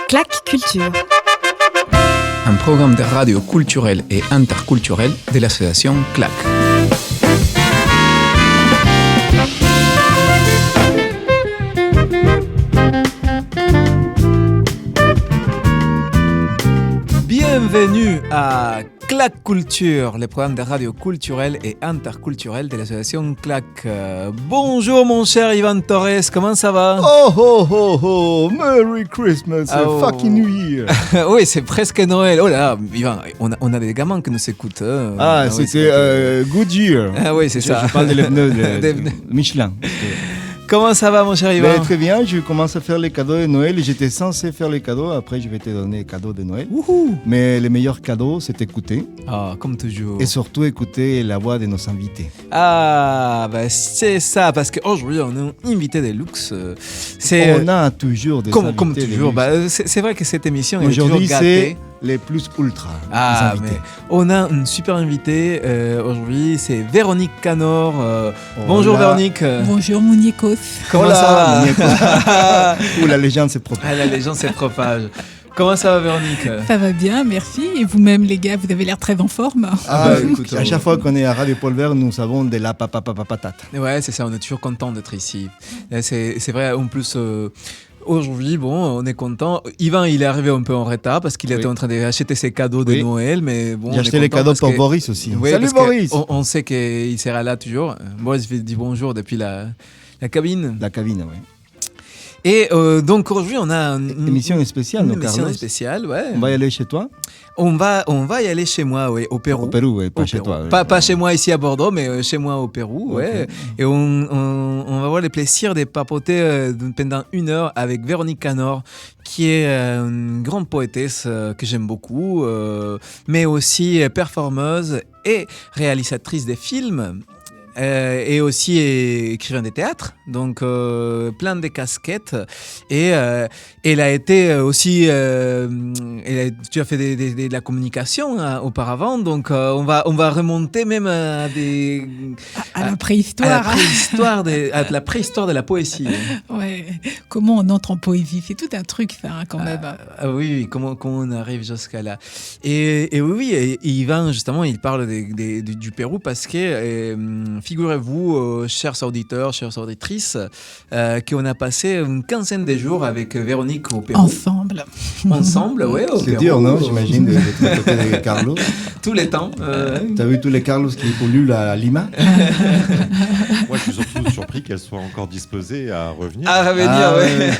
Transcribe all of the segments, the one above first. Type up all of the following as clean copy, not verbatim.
Clac Culture. Un programme de radio culturel et interculturel de l'association CLAC. Bienvenue à CLAC Culture, le programme de radio culturel et interculturel de l'association CLAC. Bonjour mon cher Ivan Torres, comment ça va? Oh ho ho ho, Merry Christmas, fucking New Year. Oui, c'est presque Noël. Oh là, Ivan, on a des gamins qui nous écoutent. C'était Good Year. Ah oui, c'est ça. Je parle de l'épneu de Michelin. Comment ça va mon cher Ivan? Ben, très bien, je commence à faire les cadeaux de Noël. J'étais censé faire les cadeaux, après je vais te donner les cadeaux de Noël. Wouhou. Mais le meilleur cadeau, c'est écouter. Ah, comme toujours. Et surtout écouter la voix de nos invités. Ah, bah c'est ça, parce qu'aujourd'hui on a un invité de luxe. On a toujours des invités comme toujours. de luxe. C'est vrai que cette émission est Aujourd'hui, toujours gâtée. c'est les plus ultra. Ah, les invités. mais on a une super invitée aujourd'hui, c'est Véronique Canor. Bonjour Véronique. Bonjour Mouniekos. Comment ça va? Où la légende se propage. Ah, la légende se propage. Comment ça va Véronique? Ça va bien, merci. Et vous-même les gars, vous avez l'air très en forme. Écoute, à chaque fois qu'on est à Radio Paul Vert, nous avons de la patate. Ouais, c'est ça, on est toujours content d'être ici. C'est vrai, en plus... Aujourd'hui, bon, on est content. Ivan, il est arrivé un peu en retard parce qu'il était en train d'acheter ses cadeaux de Noël, mais bon. J'ai acheté les cadeaux pour Boris aussi. Oui, salut Boris. On sait qu'il sera là toujours. Boris dit bonjour depuis la cabine. La cabine, oui. Et donc aujourd'hui, on a une émission spéciale, une émission spéciale, ouais. On va y aller chez toi? On va y aller chez moi, oui, au Pérou. Au Pérou, oui, pas chez toi. Oui. Pas chez moi ici à Bordeaux, mais chez moi au Pérou, ouais. Okay. Et on va avoir le plaisir de papoter pendant 1 heure avec Véronique Canor, qui est une grande poétesse que j'aime beaucoup, mais aussi performeuse et réalisatrice de films. Et aussi écrivain de théâtre, donc plein de casquettes. Et elle a été aussi, tu as fait de la communication auparavant, donc on va remonter même à la préhistoire. À la préhistoire de la poésie. Ouais. Comment on entre en poésie, c'est tout un truc ça quand même. Oui, comment on arrive jusqu'à là. Et oui, et Yvan justement, il parle du Pérou parce que figurez-vous, chers auditeurs, chères auditrices, qu'on a passé une quinzaine de jours avec Véronique au Pérou. Ensemble, oui, au Pérou. C'est dur, non? J'imagine, de côté de Carlos. Tous les temps. T'as vu tous les Carlos qui polluent à Lima? Moi, je suis surtout surpris qu'elle soit encore disposée à revenir. À revenir, oui.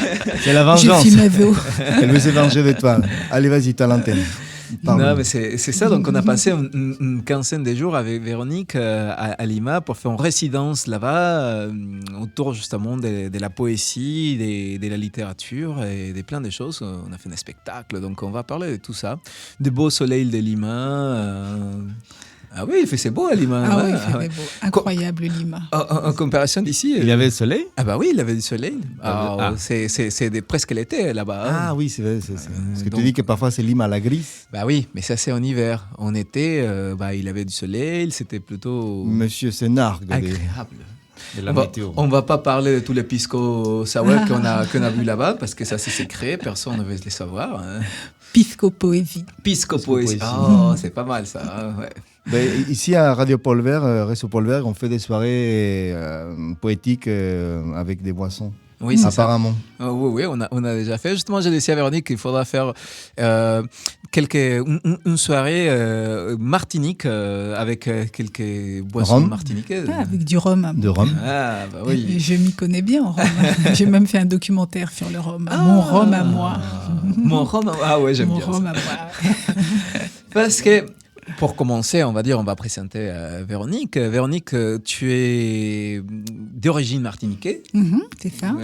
C'est la vengeance. Je suis Mavo. Elle veut se venger de toi. Allez, vas-y, t'as l'antenne. Pardon. Non, mais c'est ça. Donc, on a passé une quinzaine de jours avec Véronique à Lima pour faire une résidence là-bas autour justement de la poésie, de la littérature et de plein de choses. On a fait un spectacle, donc on va parler de tout ça. De beau soleil de Lima. Ah oui, il fait beau à Lima. Ah oui, il fait beau. Incroyable Lima. En comparaison d'ici. Il y avait le soleil? Ah bah oui, il avait du soleil. C'est presque l'été là-bas. Ah oui, c'est vrai. Parce que tu dis que parfois c'est Lima la grise. Bah oui, mais ça c'est en hiver. En été, il avait du soleil, c'était plutôt... Monsieur Sénard. Agréable. On va pas parler de tous les pisco sour qu'on a vu là-bas parce que ça c'est secret, personne ne veut les savoir. Hein. Pisco poésie. Pisco poésie. Oh, c'est pas mal ça. Hein, ouais. Ben, ici à Radio Paul Vert, Réseau Paul Vert, on fait des soirées poétiques avec des boissons. Oui, c'est apparemment. Ça. Oui, on a déjà fait. Justement, j'ai dit à Véronique qu'il faudra faire une soirée martinique avec quelques boissons martiniquaises. Ah, avec du rhum. De rhum. Ah, bah oui. Je m'y connais bien en rhum. J'ai même fait un documentaire sur le rhum. Mon rhum à moi. Mon rhum à moi. Ah ouais, j'aime bien. Mon rhum à moi. Parce que... Pour commencer, on va présenter Véronique. Véronique, tu es d'origine martiniquaise. C'est ça.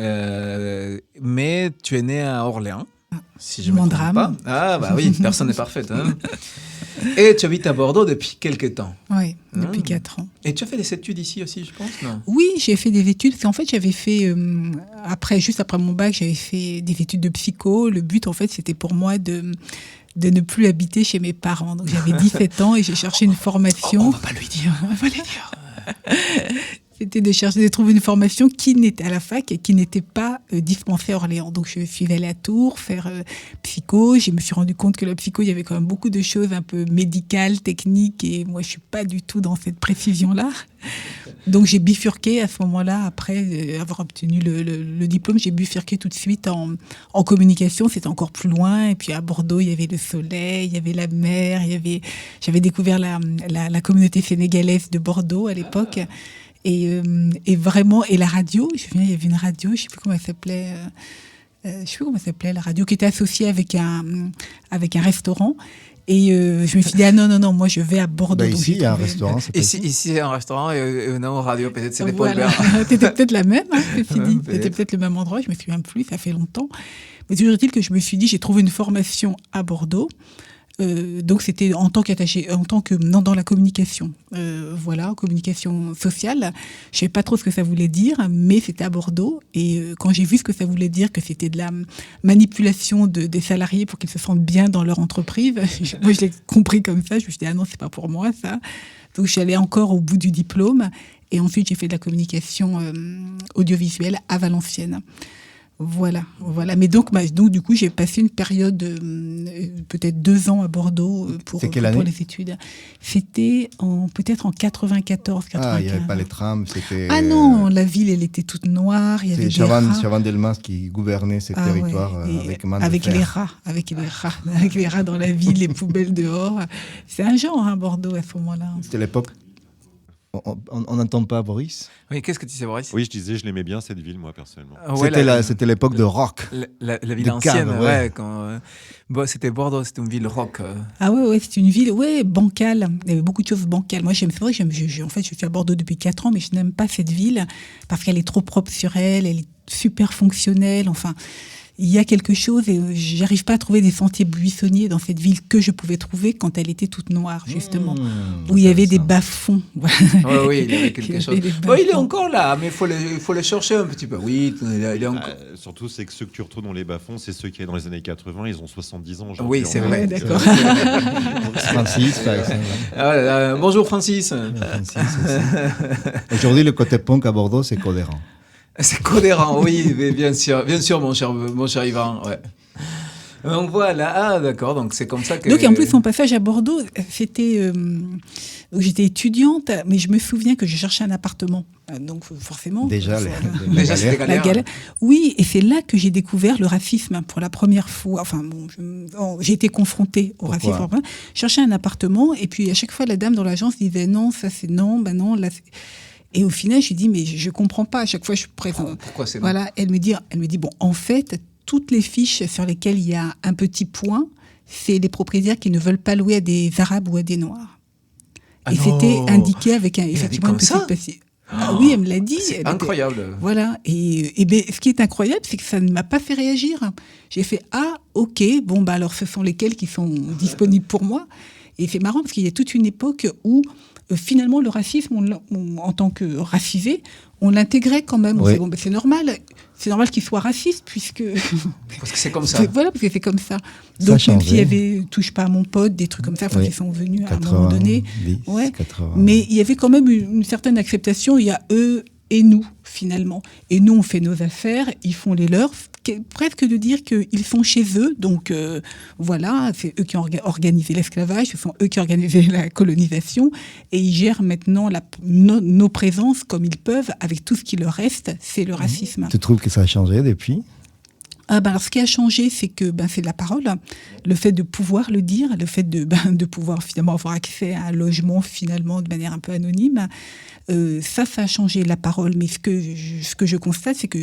Mais tu es née à Orléans, si je Mon me trompe drame. pas. Ah bah oui, personne n'est parfaite. Hein. Et tu habites à Bordeaux depuis quelques temps. Oui, depuis 4 ans. Et tu as fait des études ici aussi, je pense, non? Oui, j'ai fait des études. En fait, j'avais fait, juste après mon bac, j'avais fait des études de psycho. Le but, en fait, c'était pour moi de ne plus habiter chez mes parents. Donc, j'avais 17 ans et j'ai cherché une formation. On va pas lui dire, on va pas lui dire. c'était de trouver une formation qui n'était à la fac et qui n'était pas dispensée à Orléans. Donc, je suis allée à Tours faire psycho. Je me suis rendu compte que la psycho, il y avait quand même beaucoup de choses un peu médicales, techniques, et moi, je suis pas du tout dans cette précision-là. Donc, j'ai bifurqué à ce moment-là, après avoir obtenu le diplôme, j'ai bifurqué tout de suite en communication. C'était encore plus loin. Et puis, à Bordeaux, il y avait le soleil, il y avait la mer, j'avais découvert la communauté sénégalaise de Bordeaux à l'époque. Et vraiment, et la radio, je me souviens, il y avait une radio, je ne sais plus comment elle s'appelait, la radio qui était associée avec un restaurant. Et je me suis dit, non, moi je vais à Bordeaux. Donc ici, il y a un restaurant. Ici, il y a un restaurant et non, radio, peut-être c'est les voilà. Paul C'était peut-être la même, C'était peut-être le même endroit, je me souviens plus, ça fait longtemps. Mais toujours est-il que je me suis dit, j'ai trouvé une formation à Bordeaux. Donc c'était en tant qu'attaché, dans la communication, communication sociale. Je savais pas trop ce que ça voulait dire, mais c'était à Bordeaux. Et quand j'ai vu ce que ça voulait dire, que c'était de la manipulation des salariés pour qu'ils se sentent bien dans leur entreprise, moi je l'ai compris comme ça. Je me suis dit non, c'est pas pour moi ça. Donc je suis allée encore au bout du diplôme. Et ensuite j'ai fait de la communication audiovisuelle à Valenciennes. Voilà. Mais donc du coup, j'ai passé une période, peut-être 2 ans à Bordeaux pour les études. C'était peut-être en 94, 95. Ah, il n'y avait pas les trams, c'était... Ah non, la ville, elle était toute noire. C'est Chavan Delmas qui gouvernait ce territoire avec les rats. Avec les rats dans la ville, les poubelles dehors. C'est un genre, Bordeaux, à ce moment-là. C'était l'époque... On n'entend pas Boris? Oui, qu'est-ce que tu sais, Boris? Oui, je disais, je l'aimais bien cette ville, moi, personnellement. C'était l'époque de rock. La ville ancienne, c'était Bordeaux, c'était une ville rock. Ah ouais, c'est une ville, bancale. Il y avait beaucoup de choses bancales. Moi, c'est vrai que en fait, je suis à Bordeaux depuis 4 ans, mais je n'aime pas cette ville parce qu'elle est trop propre sur elle est super fonctionnelle, enfin... Il y a quelque chose et j'arrive pas à trouver des sentiers buissonniers dans cette ville que je pouvais trouver quand elle était toute noire, justement, où il y avait des bas-fonds. Oui, il y avait quelque chose. Il est encore là, mais il faut le chercher un petit peu. Oui, il est encore... surtout, c'est que ceux que tu retrouves dans les bas-fonds, c'est ceux qui étaient dans les années 80, ils ont 70 ans aujourd'hui. Oui, c'est vrai. D'accord. Francis, par exemple. Bonjour Francis. Aujourd'hui, le côté punk à Bordeaux, c'est cohérent. C'est cohérent, oui, bien sûr, mon cher Yvan. Ouais. Donc voilà, d'accord, donc c'est comme ça que... Donc en plus, mon passage à Bordeaux, c'était... j'étais étudiante, mais je me souviens que je cherchais un appartement. Donc forcément... Déjà c'était galère. Oui, et c'est là que j'ai découvert le racisme pour la première fois. Enfin j'ai été confrontée au racisme. Je cherchais un appartement, et puis à chaque fois, la dame dans l'agence disait non, ça c'est non, là c'est... Et au final, je lui dis, mais je ne comprends pas. À chaque fois, je suis présente. Pourquoi c'est non ? Voilà, elle me dit, bon, en fait, toutes les fiches sur lesquelles il y a un petit point, c'est les propriétaires qui ne veulent pas louer à des Arabes ou à des Noirs. Et c'était indiqué avec effectivement une petite passée. Ah oui, elle me l'a dit. C'est incroyable. Voilà. Et ce qui est incroyable, c'est que ça ne m'a pas fait réagir. J'ai fait, ok, bon, alors ce sont lesquels qui sont disponibles pour moi. Et c'est marrant parce qu'il y a toute une époque où finalement, le racisme, en tant que racisé, on l'intégrait quand même. Oui. C'est normal qu'il soit raciste, puisque... Parce que c'est comme ça. Voilà, parce que c'est comme ça. Donc, même s'il y avait « touche pas à mon pote », des trucs comme ça, qui sont venus à un moment donné. 80. Mais il y avait quand même une certaine acceptation. Il y a eux et nous, finalement. Et nous, on fait nos affaires, ils font les leurs. Presque de dire qu'ils sont chez eux. Donc, c'est eux qui ont organisé l'esclavage, ce sont eux qui ont organisé la colonisation. Et ils gèrent maintenant nos présences comme ils peuvent, avec tout ce qui leur reste, c'est le racisme. Tu trouves que ça a changé depuis ? Alors, ce qui a changé, c'est que c'est la parole, le fait de pouvoir le dire, le fait de pouvoir finalement avoir accès à un logement finalement de manière un peu anonyme. Ça a changé la parole. Mais ce que je constate, c'est que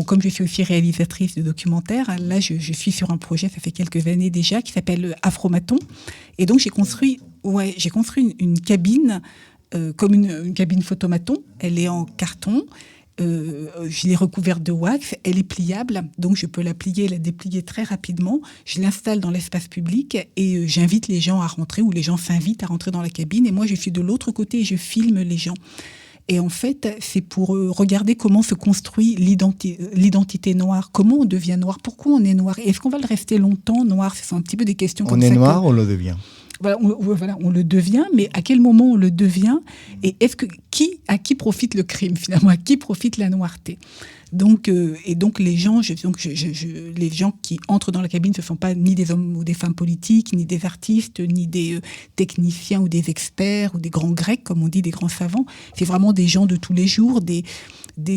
comme je suis aussi réalisatrice de documentaires, là je suis sur un projet, ça fait quelques années déjà, qui s'appelle Afromaton. Et donc j'ai construit une cabine comme une cabine photomaton. Elle est en carton. Je l'ai recouverte de wax, elle est pliable, donc je peux la plier et la déplier très rapidement. Je l'installe dans l'espace public et j'invite les gens à rentrer, ou les gens s'invitent à rentrer dans la cabine, et moi je suis de l'autre côté et je filme les gens. Et en fait, c'est pour regarder comment se construit l'identité noire, comment on devient noir, pourquoi on est noir, et est-ce qu'on va le rester longtemps noir? C'est un petit peu des questions comme ça. On est noir, on le devient. Voilà, on le devient, mais à quel moment on le devient? Et à qui profite le crime finalement, à qui profite la noirté. Donc, et donc les gens, les gens qui entrent dans la cabine, ce ne sont pas ni des hommes ou des femmes politiques, ni des artistes, ni des techniciens ou des experts ou des grands grecs, comme on dit, des grands savants. C'est vraiment des gens de tous les jours, des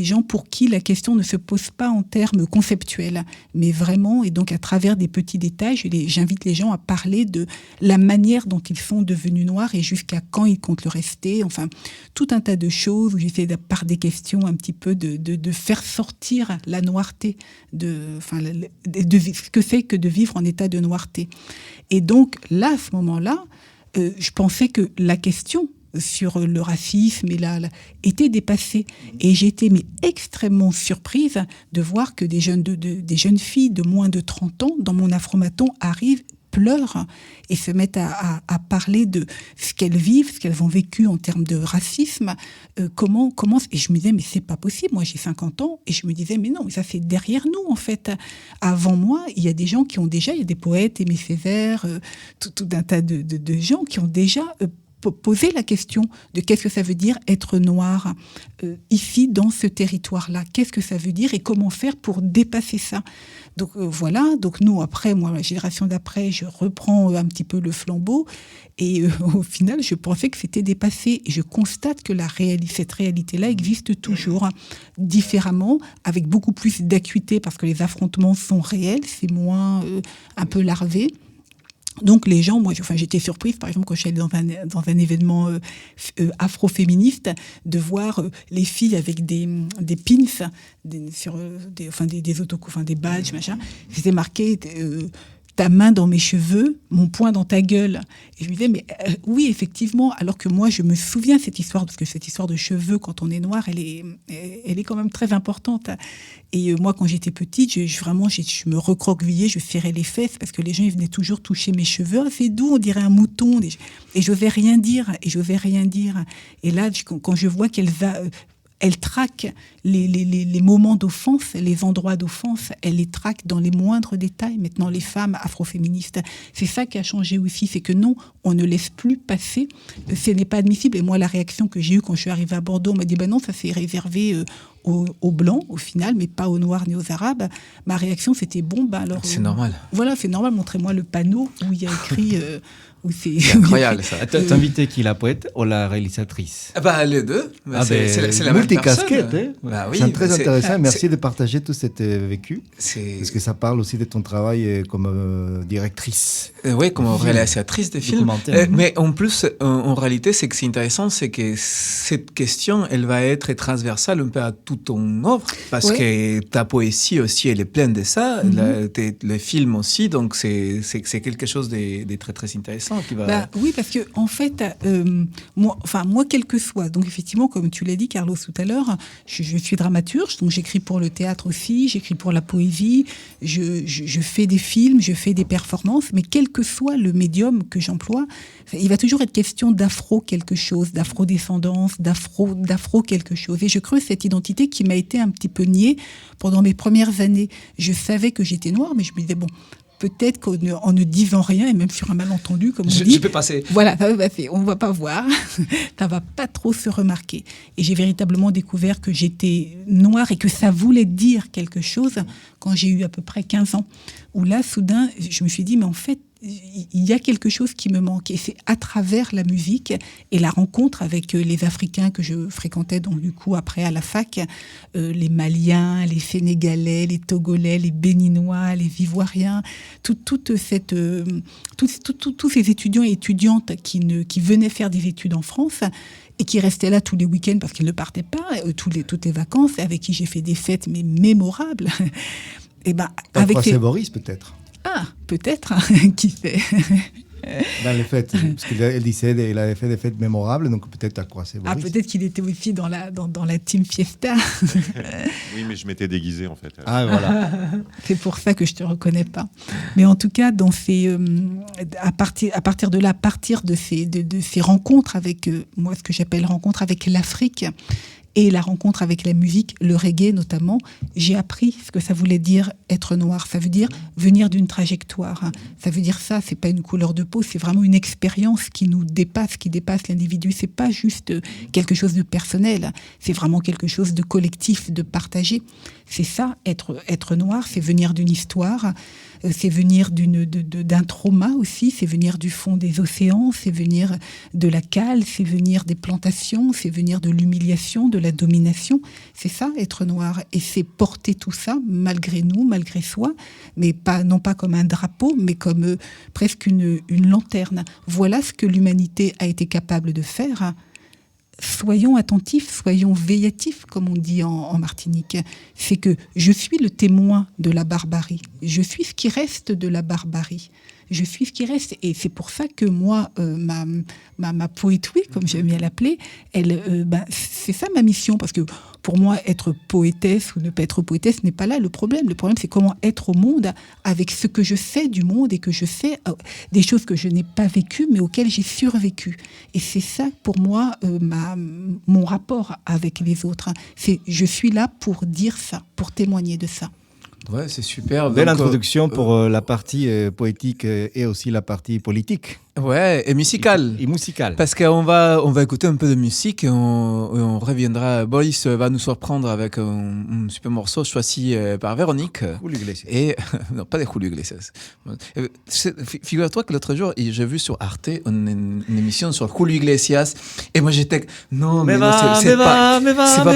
gens pour qui la question ne se pose pas en termes conceptuels, mais vraiment, et donc à travers des petits détails, j'invite les gens à parler de la manière dont ils sont devenus noirs et jusqu'à quand ils comptent le rester. Enfin, tout un tas de choses où j'essaie par des questions un petit peu de faire sortir la noirté, ce que c'est que de vivre en état de noirté. Et donc là, à ce moment-là, je pensais que la question sur le racisme était dépassée. Et j'étais extrêmement surprise de voir que des jeunes filles de moins de 30 ans, dans mon Afromaton, arrivent, pleurent et se mettent à parler de ce qu'elles vivent, ce qu'elles ont vécu en termes de racisme. Comment et je me disais, mais c'est pas possible. Moi, j'ai 50 ans et je me disais, mais non, mais ça c'est derrière nous, en fait. Avant moi, il y a des gens qui ont déjà, il y a des poètes, Aimé Césaire, tout un tas de gens qui ont déjà poser la question de qu'est-ce que ça veut dire être noir ici, dans ce territoire-là. Qu'est-ce que ça veut dire et comment faire pour dépasser ça. Donc voilà, donc nous, après, moi, la génération d'après, je reprends un petit peu le flambeau et au final, je pensais que c'était dépassé. Et je constate que cette réalité-là existe toujours, différemment, avec beaucoup plus d'acuité parce que les affrontements sont réels, c'est moins un peu larvé. Donc les gens, j'étais surprise, par exemple, quand je suis allée dans un événement afroféministe, de voir les filles avec des pins, des badges, machin. C'était marqué ta main dans mes cheveux, mon poing dans ta gueule. Et je me disais, mais oui, effectivement, alors que moi, je me souviens cette histoire, parce que cette histoire de cheveux, quand on est noir, elle est quand même très importante. Et moi, quand j'étais petite, je me recroquevillais, je serrais les fesses, parce que les gens, ils venaient toujours toucher mes cheveux. Ah, c'est doux, on dirait un mouton. Et je n'osais rien dire. Et là, quand je vois elle traque les moments d'offense, les endroits d'offense, elle les traque dans les moindres détails. Maintenant, les femmes afroféministes, c'est ça qui a changé aussi, c'est que non, on ne laisse plus passer, ce n'est pas admissible. Et moi, la réaction que j'ai eue quand je suis arrivée à Bordeaux, on m'a dit, non, ça c'est réservé aux Blancs, au final, mais pas aux Noirs ni aux Arabes. Ma réaction, c'était, alors... C'est normal. Voilà, c'est normal, montrez-moi le panneau où il y a écrit... c'est incroyable ça. T'as invité qui, la poète ou la réalisatrice? Les deux. C'est la même multicasquette, personne. Oui, c'est très intéressant. Merci de partager tout cet vécu. Parce que ça parle aussi de ton travail comme directrice. Oui, comme réalisatrice de films. Mais en plus, en réalité, ce qui est intéressant, c'est que cette question, elle va être transversale un peu à toute ton œuvre. Parce que ta poésie aussi, elle est pleine de ça. Le film aussi. Donc, c'est quelque chose de très, très intéressant. Oui, parce que en fait, moi, quel que soit, donc effectivement, comme tu l'as dit, Carlos, tout à l'heure, je suis dramaturge, donc j'écris pour le théâtre aussi, j'écris pour la poésie, je fais des films, je fais des performances, mais quel que soit le médium que j'emploie, il va toujours être question d'afro quelque chose, d'afro-descendance, d'afro quelque chose. Et je creuse cette identité qui m'a été un petit peu niée pendant mes premières années. Je savais que j'étais noire, mais je me disais, peut-être qu'en ne disant rien, et même sur un malentendu, comme on dit... Je peux passer. Voilà, ça va passer. On ne va pas voir. Ça ne va pas trop se remarquer. Et j'ai véritablement découvert que j'étais noire et que ça voulait dire quelque chose quand j'ai eu à peu près 15 ans. Où là, soudain, je me suis dit, mais en fait, il y a quelque chose qui me manque. Et c'est à travers la musique et la rencontre avec les Africains que je fréquentais, donc du coup, après à la fac, les Maliens, les Sénégalais, les Togolais, les Béninois, les Ivoiriens, tous ces étudiants et étudiantes qui venaient faire des études en France et qui restaient là tous les week-ends parce qu'ils ne partaient pas, toutes les vacances, avec qui j'ai fait des fêtes mais mémorables. Et avec Boris, peut-être. Ah, peut-être, qui sait. Dans les fêtes, parce qu'elle disait qu'il avait fait des fêtes mémorables, donc peut-être à croiser Boris. Ah, peut-être qu'il était aussi dans la team Fiesta. Oui, mais je m'étais déguisé en fait. Ah, voilà. C'est pour ça que je te reconnais pas. Mais en tout cas, à partir de là, à partir de ces rencontres avec moi, ce que j'appelle rencontres avec l'Afrique, et la rencontre avec la musique, le reggae notamment, j'ai appris ce que ça voulait dire être noir. Ça veut dire venir d'une trajectoire. Ça veut dire ça, c'est pas une couleur de peau, c'est vraiment une expérience qui nous dépasse, qui dépasse l'individu. C'est pas juste quelque chose de personnel, c'est vraiment quelque chose de collectif, de partagé. C'est ça, être noir, c'est venir d'une histoire, c'est venir d'un trauma aussi, c'est venir du fond des océans, c'est venir de la cale, c'est venir des plantations, c'est venir de l'humiliation, de la domination. C'est ça, être noir. Et c'est porter tout ça, malgré nous, malgré soi, mais non pas comme un drapeau, mais comme presque une lanterne. Voilà ce que l'humanité a été capable de faire. Soyons attentifs, soyons veillatifs, comme on dit en Martinique. C'est que je suis le témoin de la barbarie. Je suis ce qui reste de la barbarie. Je suis ce qui reste. Et c'est pour ça que moi, ma poétrie, comme j'aime bien l'appeler, c'est ça ma mission. Parce que pour moi, être poétesse ou ne pas être poétesse n'est pas là le problème. Le problème, c'est comment être au monde avec ce que je sais du monde et que je sais des choses que je n'ai pas vécues, mais auxquelles j'ai survécu. Et c'est ça, pour moi, mon rapport avec les autres. C'est je suis là pour dire ça, pour témoigner de ça. Ouais, c'est super. Belle introduction pour la partie poétique et aussi la partie politique. Ouais, et musicale. Et musicale. Parce qu'on va écouter un peu de musique et on reviendra. Boris va nous surprendre avec un super morceau choisi par Véronique. Julio Iglesias. Et non, pas des Julio Iglesias. Figure-toi que l'autre jour, j'ai vu sur Arte une émission sur Julio Iglesias et moi j'étais non mais c'est pas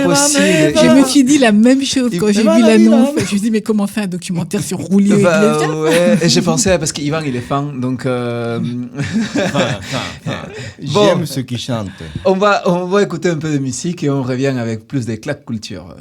possible. Je me suis dit la même chose quand j'ai vu l'annonce. Je me suis dit mais comment faire un documentaire sur Julio Iglesias? Ouais, et j'ai pensé parce qu'Ivan il est fan donc. J'aime ceux qui chantent. On va écouter un peu de musique et on revient avec plus de claques culture.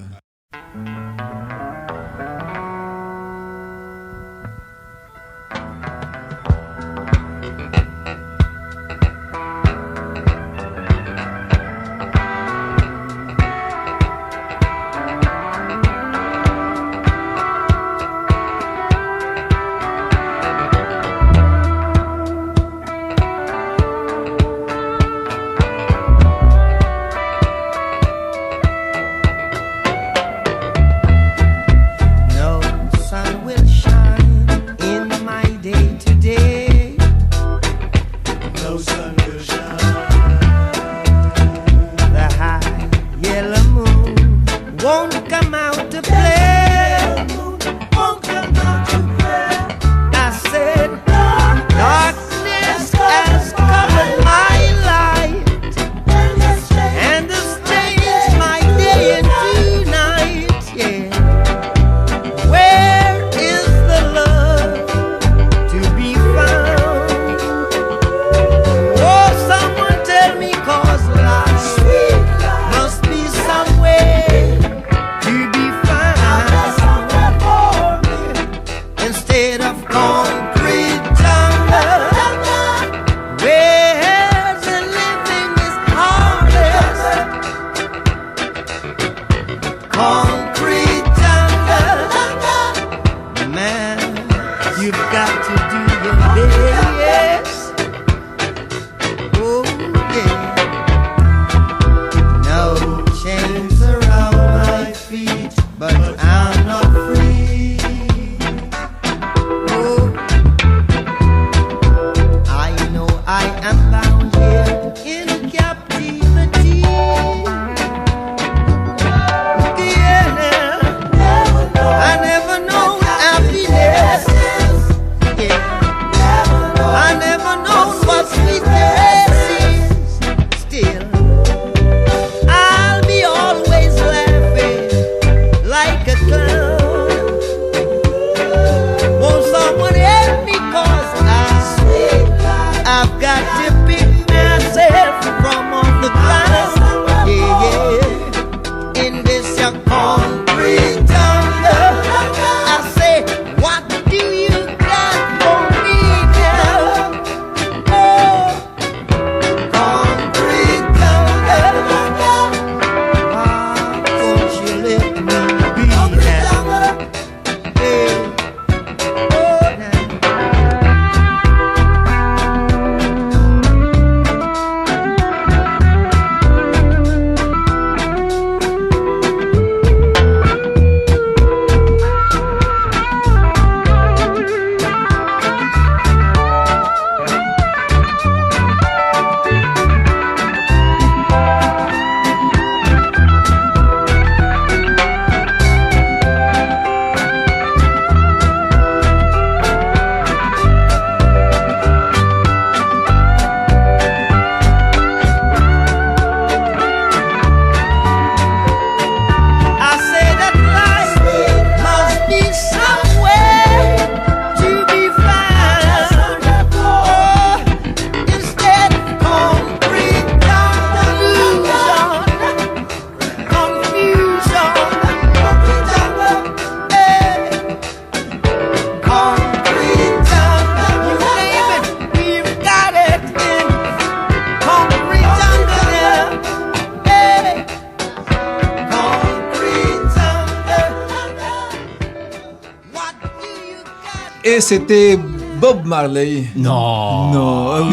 Et c'était Bob Marley. Non. Non,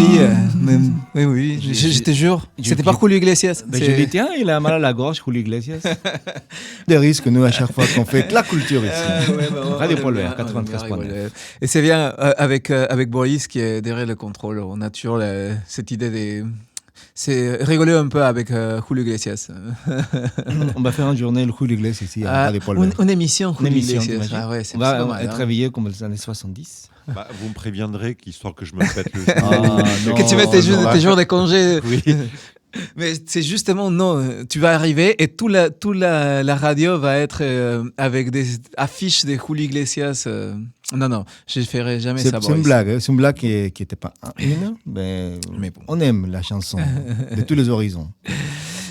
oui, je te jure. C'était pas Julio Iglesias. Ben, je dis, tiens, il a mal à la gorge, Julio Iglesias. Des risques, nous, à chaque fois qu'on fait de la culture ici. Radio Polver, 93.9. Et c'est bien avec Boris qui est derrière le contrôle. On a toujours cette idée de... C'est rigoler un peu avec Julio Iglesias. On va faire une journée le Julio Iglesias ici à Radio Polver. Une émission Julio émission, Iglesias. t'imagines. Ouais, c'est On va pas mal, être réveillé comme les années 70. Vous me préviendrez qu'histoire que je me pète le Que tu mettes tes jours de congé. Oui. Mais c'est justement, non, tu vas arriver et toute la radio va être avec des affiches de Julio Iglesias. Non, je ne ferai jamais ça. C'est une blague, hein. C'est une blague qui n'était pas une, mais bon. On aime la chanson de tous les horizons.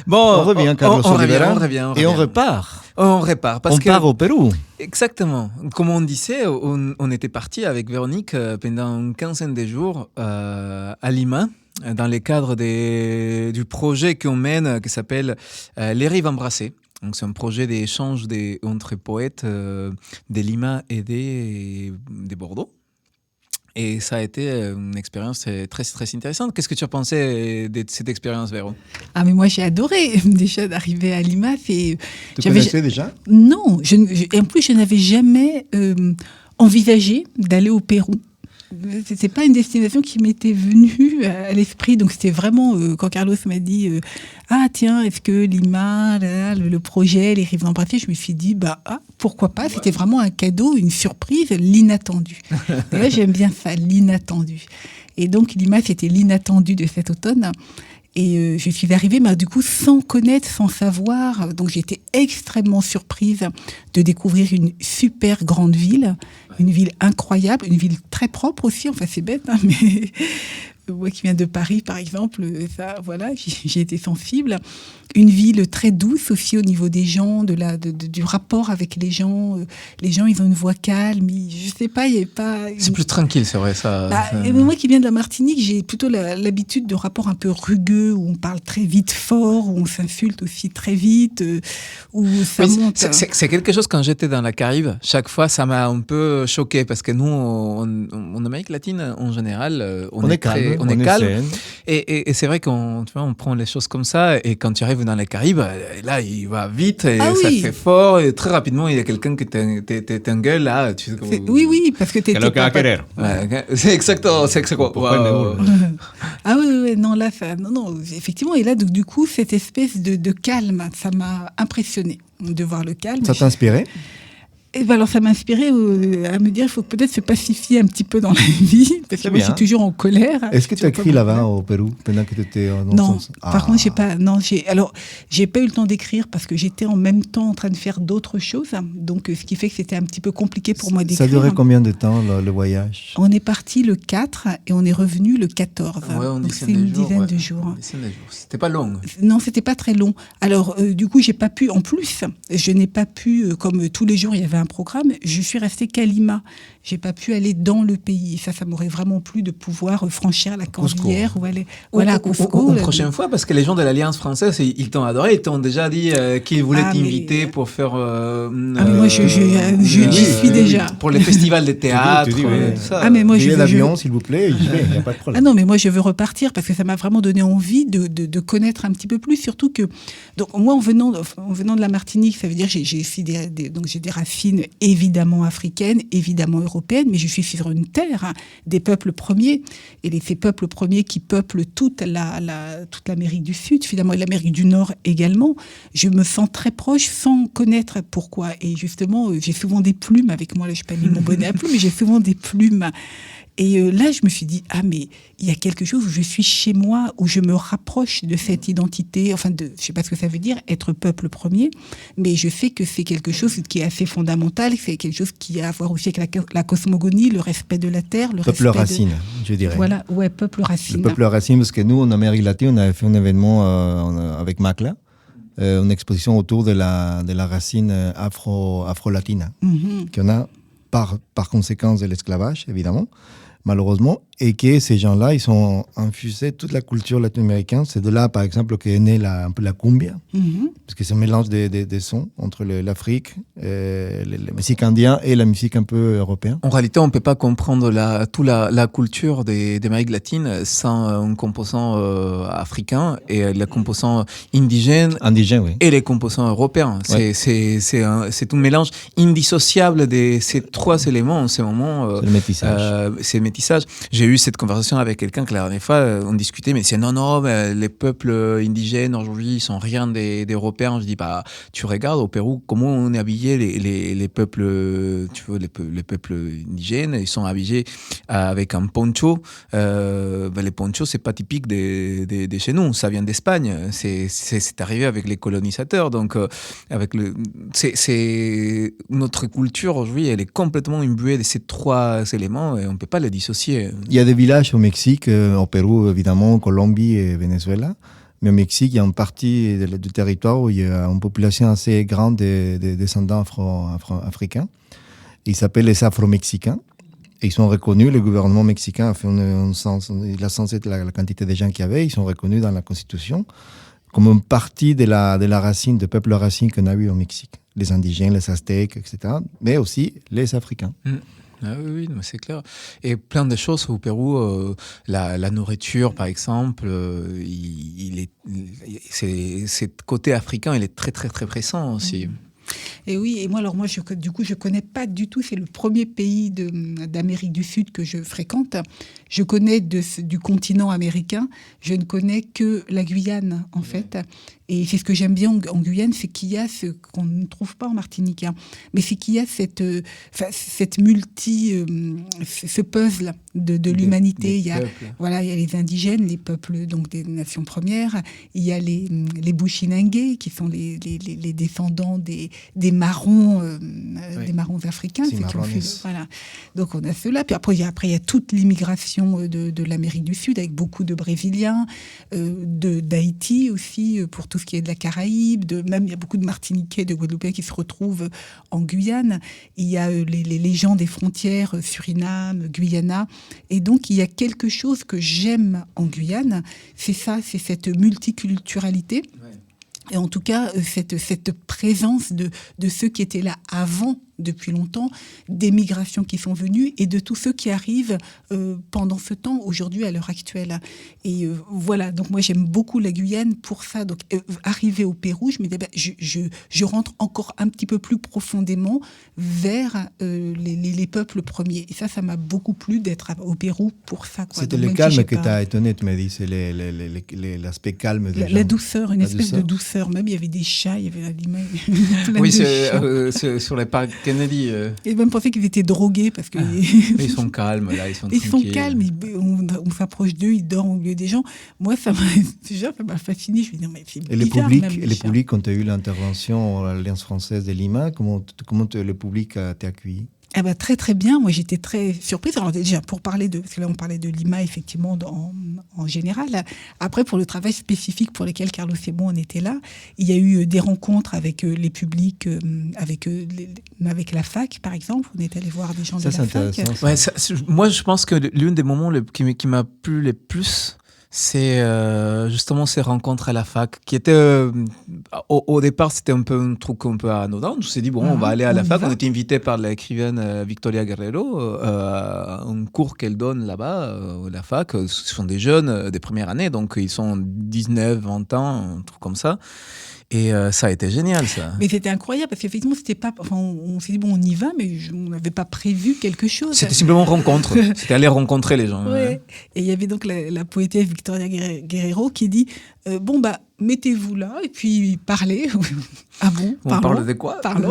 Bon, on revient, Carlos Oliveira, et on repart. On repart. Parce part au Pérou. Exactement. Comme on disait, on était parti avec Véronique pendant une quinzaine de jours à Lima, dans le cadre du projet qu'on mène qui s'appelle Les Rives Embrassées. Donc, c'est un projet d'échange entre poètes de Lima et de Bordeaux. Et ça a été une expérience très, très intéressante. Qu'est-ce que tu as pensé de cette expérience, Véro? Ah, mais moi, j'ai adoré déjà d'arriver à Lima. Tu connaissais déjà? Non. Et en plus, je n'avais jamais envisagé d'aller au Pérou. C'est pas une destination qui m'était venue à l'esprit. Donc, c'était vraiment quand Carlos m'a dit ah, tiens, est-ce que Lima, le projet, les Rives Embrassées, je me suis dit pourquoi pas. C'était vraiment un cadeau, une surprise, l'inattendu. Et là, j'aime bien ça, l'inattendu. Et donc, Lima, c'était l'inattendu de cet automne. Et je suis arrivée, mais du coup, sans connaître, sans savoir. Donc, j'étais extrêmement surprise de découvrir une super grande ville, une ville incroyable, une ville très propre aussi. Enfin, c'est bête, hein, mais moi qui viens de Paris, par exemple, ça, voilà, j'ai été sensible. Une ville très douce aussi au niveau des gens, du rapport avec les gens. Les gens, ils ont une voix calme. Je sais pas, il n'y avait pas... C'est plus tranquille, c'est vrai, ça. Et moi qui viens de la Martinique, j'ai plutôt l'habitude de rapports un peu rugueux, où on parle très vite fort, où on s'insulte aussi très vite, où ça monte. C'est quelque chose, quand j'étais dans la Caraïbe, chaque fois, ça m'a un peu choqué, parce que nous, en Amérique latine, en général, on est calme. Et c'est vrai qu'on prend les choses comme ça, et quand tu arrives dans les Caraïbes, là, il va vite, et ça fait fort, et très rapidement, il y a quelqu'un qui t'engueule, là. Oui, parce que t'es... C'est exactement, c'est quoi. Ah oui, non, là, non, effectivement, et là, donc, du coup, cette espèce de calme, ça m'a impressionné de voir le calme. Ça t'a inspiré? Et ben alors ça m'a inspiré à me dire il faut peut-être se pacifier un petit peu dans la vie, parce que moi je suis toujours en colère. Est-ce que tu as écrit là-bas au Pérou pendant que tu étais en Non, par contre j'ai pas eu le temps d'écrire parce que j'étais en même temps en train de faire d'autres choses, donc ce qui fait que c'était un petit peu compliqué pour moi d'écrire. Ça durait combien de temps le voyage? On est parti le 4 et on est revenu le 14. Donc c'est une dizaine de jours. C'était pas long. Non, c'était pas très long. Alors du coup j'ai pas pu, en plus je n'ai pas pu, comme tous les jours il y avait un programme, je suis restée qu'à Lima. J'ai pas pu aller dans le pays. Ça m'aurait vraiment plu de pouvoir franchir la cordillère ou aller à Cusco. Une prochaine fois, parce que les gens de l'Alliance française, ils t'ont adoré, ils t'ont déjà dit qu'ils voulaient t'inviter pour faire... mais moi, j'y suis déjà. Pour les festivals de théâtre. Mais moi, je l'avion, s'il vous plaît, j'y vais, il n'y a pas de problème. Ah non, mais moi, je veux repartir parce que ça m'a vraiment donné envie de connaître un petit peu plus, surtout que... Donc, moi, en venant de la Martinique, ça veut dire que j'ai des racines évidemment africaines, évidemment européennes, mais je suis sur une terre des peuples premiers, et ces peuples premiers qui peuplent toute l'Amérique du Sud, finalement, et l'Amérique du Nord également. Je me sens très proche sans connaître pourquoi. Et justement, j'ai souvent des plumes avec moi. Là, je n'ai pas mis mon bonnet à plumes, mais j'ai souvent des plumes. Et là, je me suis dit, mais il y a quelque chose où je suis chez moi, où je me rapproche de cette identité, je ne sais pas ce que ça veut dire, être peuple premier, mais je sais que c'est quelque chose qui est assez fondamental, c'est quelque chose qui a à voir aussi avec la cosmogonie, le respect de la terre, le peuple racine, je dirais. Voilà, ouais, peuple racine. Le peuple racine, parce que nous, en Amérique latine, on avait fait un événement avec Macla, une exposition autour de la racine afro-latine, qu'on a par conséquence de l'esclavage, évidemment. malheureusement, et que ces gens-là, ils ont infusé toute la culture latino-américaine. C'est de là, par exemple, qu'est née un peu la cumbia, parce que c'est un mélange des sons entre l'Afrique, la musique indienne et la musique un peu européenne. En réalité, on ne peut pas comprendre toute la culture d'Amérique latine sans un composant africain et les composants indigènes Oui. et les composants européens. Ouais. C'est un mélange indissociable de ces trois éléments en ce moment. C'est le métissage. C'est le métissage. J'ai eu cette conversation avec quelqu'un que la dernière fois, on discutait, mais c'est non, mais les peuples indigènes aujourd'hui, ils sont rien des Européens. Je dis, tu regardes au Pérou, comment on est habillé les peuples, tu vois, les peuples indigènes, ils sont habillés avec un poncho. Les ponchos, c'est pas typique de chez nous, ça vient d'Espagne. C'est arrivé avec les colonisateurs. Donc, notre culture aujourd'hui, elle est complètement imbuée de ces trois éléments et on ne peut pas les dissocier. Il y a des villages au Mexique, au Pérou, évidemment, Colombie et Venezuela. Mais au Mexique, il y a une partie du territoire où il y a une population assez grande de descendants africains. Ils s'appellent les Afro-Mexicains. Et ils sont reconnus, le gouvernement mexicain a fait il a censé la quantité de gens qu'il y avait, ils sont reconnus dans la Constitution comme une partie de la racine, du peuple racine qu'on a eu au Mexique. Les indigènes, les aztèques, etc. Mais aussi les Africains. Ah oui, c'est clair. Et plein de choses au Pérou, la nourriture par exemple, c'est côté africain, il est très très très présent aussi. Et oui, et moi, je connais pas du tout, c'est le premier pays d'Amérique du Sud que je fréquente. Je connais du continent américain, je ne connais que la Guyane, en fait. Et c'est ce que j'aime bien en Guyane, c'est qu'il y a ce qu'on ne trouve pas en Martinique, mais c'est qu'il y a cette ce puzzle de l'humanité. Il y a les indigènes, les peuples donc des nations premières. Il y a les Bushinengués, qui sont les descendants des marrons, des marrons africains. Voilà. Donc on a ceux-là. Puis après, il y a toute l'immigration de l'Amérique du Sud, avec beaucoup de Brésiliens, d'Haïti aussi, pour tout ce qui est de la Caraïbe. Même il y a beaucoup de Martiniquais, de Guadeloupéens qui se retrouvent en Guyane. Il y a les gens des frontières, Suriname, Guyana. Et donc il y a quelque chose que j'aime en Guyane, c'est cette multiculturalité. Et en tout cas, cette présence de ceux qui étaient là avant, depuis longtemps, des migrations qui sont venues et de tous ceux qui arrivent pendant ce temps, aujourd'hui, à l'heure actuelle. Et voilà, donc moi j'aime beaucoup la Guyane pour ça. Donc arrivé au Pérou, je me disais, je rentre encore un petit peu plus profondément vers les peuples premiers. Et ça m'a beaucoup plu d'être au Pérou pour ça. C'était le calme qui t'a étonné, tu m'as dit, c'est l'aspect calme des gens. La douceur, une espèce de douceur. Même il y avait des chats, il y avait l'animal. Oui, sur les parcs Kennedy. Et même pensé qu'ils étaient drogués parce que ils sont calmes là, ils sont tranquilles. Ils sont calmes, on s'approche d'eux, ils dorment au milieu des gens. Moi, ça m'a fasciné. Je me dis, mais c'est bizarre. Et le public, quand tu as eu l'intervention à l'Alliance française de Lima, comment le public t'a accueilli? Très très bien, moi j'étais très surprise. Alors déjà pour parler parce que là on parlait de Lima effectivement en général. Après pour le travail spécifique pour lequel Carlos et moi on était là, il y a eu des rencontres avec les publics, avec la fac par exemple. On est allé voir des gens de la fac. Ouais, moi je pense que l'un des moments qui m'a plu le plus, c'est justement ces rencontres à la fac qui étaient au départ c'était un peu un truc un peu anodin. On s'est dit on va aller à la fac. On était invité par l'écrivaine Victoria Guerrero un cours qu'elle donne là-bas à la fac. Ce sont des jeunes des premières années, donc ils sont 19, 20 ans, un truc comme ça. Et ça a été génial, ça. Mais c'était incroyable, parce qu'effectivement, c'était pas... Enfin, on s'est dit, on y va, mais on n'avait pas prévu quelque chose. C'était simplement rencontre. C'était aller rencontrer les gens. Ouais. Et il y avait donc la poétesse Victoria Guerrero qui dit, mettez-vous là et puis parlez. Ah bon? On parle de quoi? Parlons.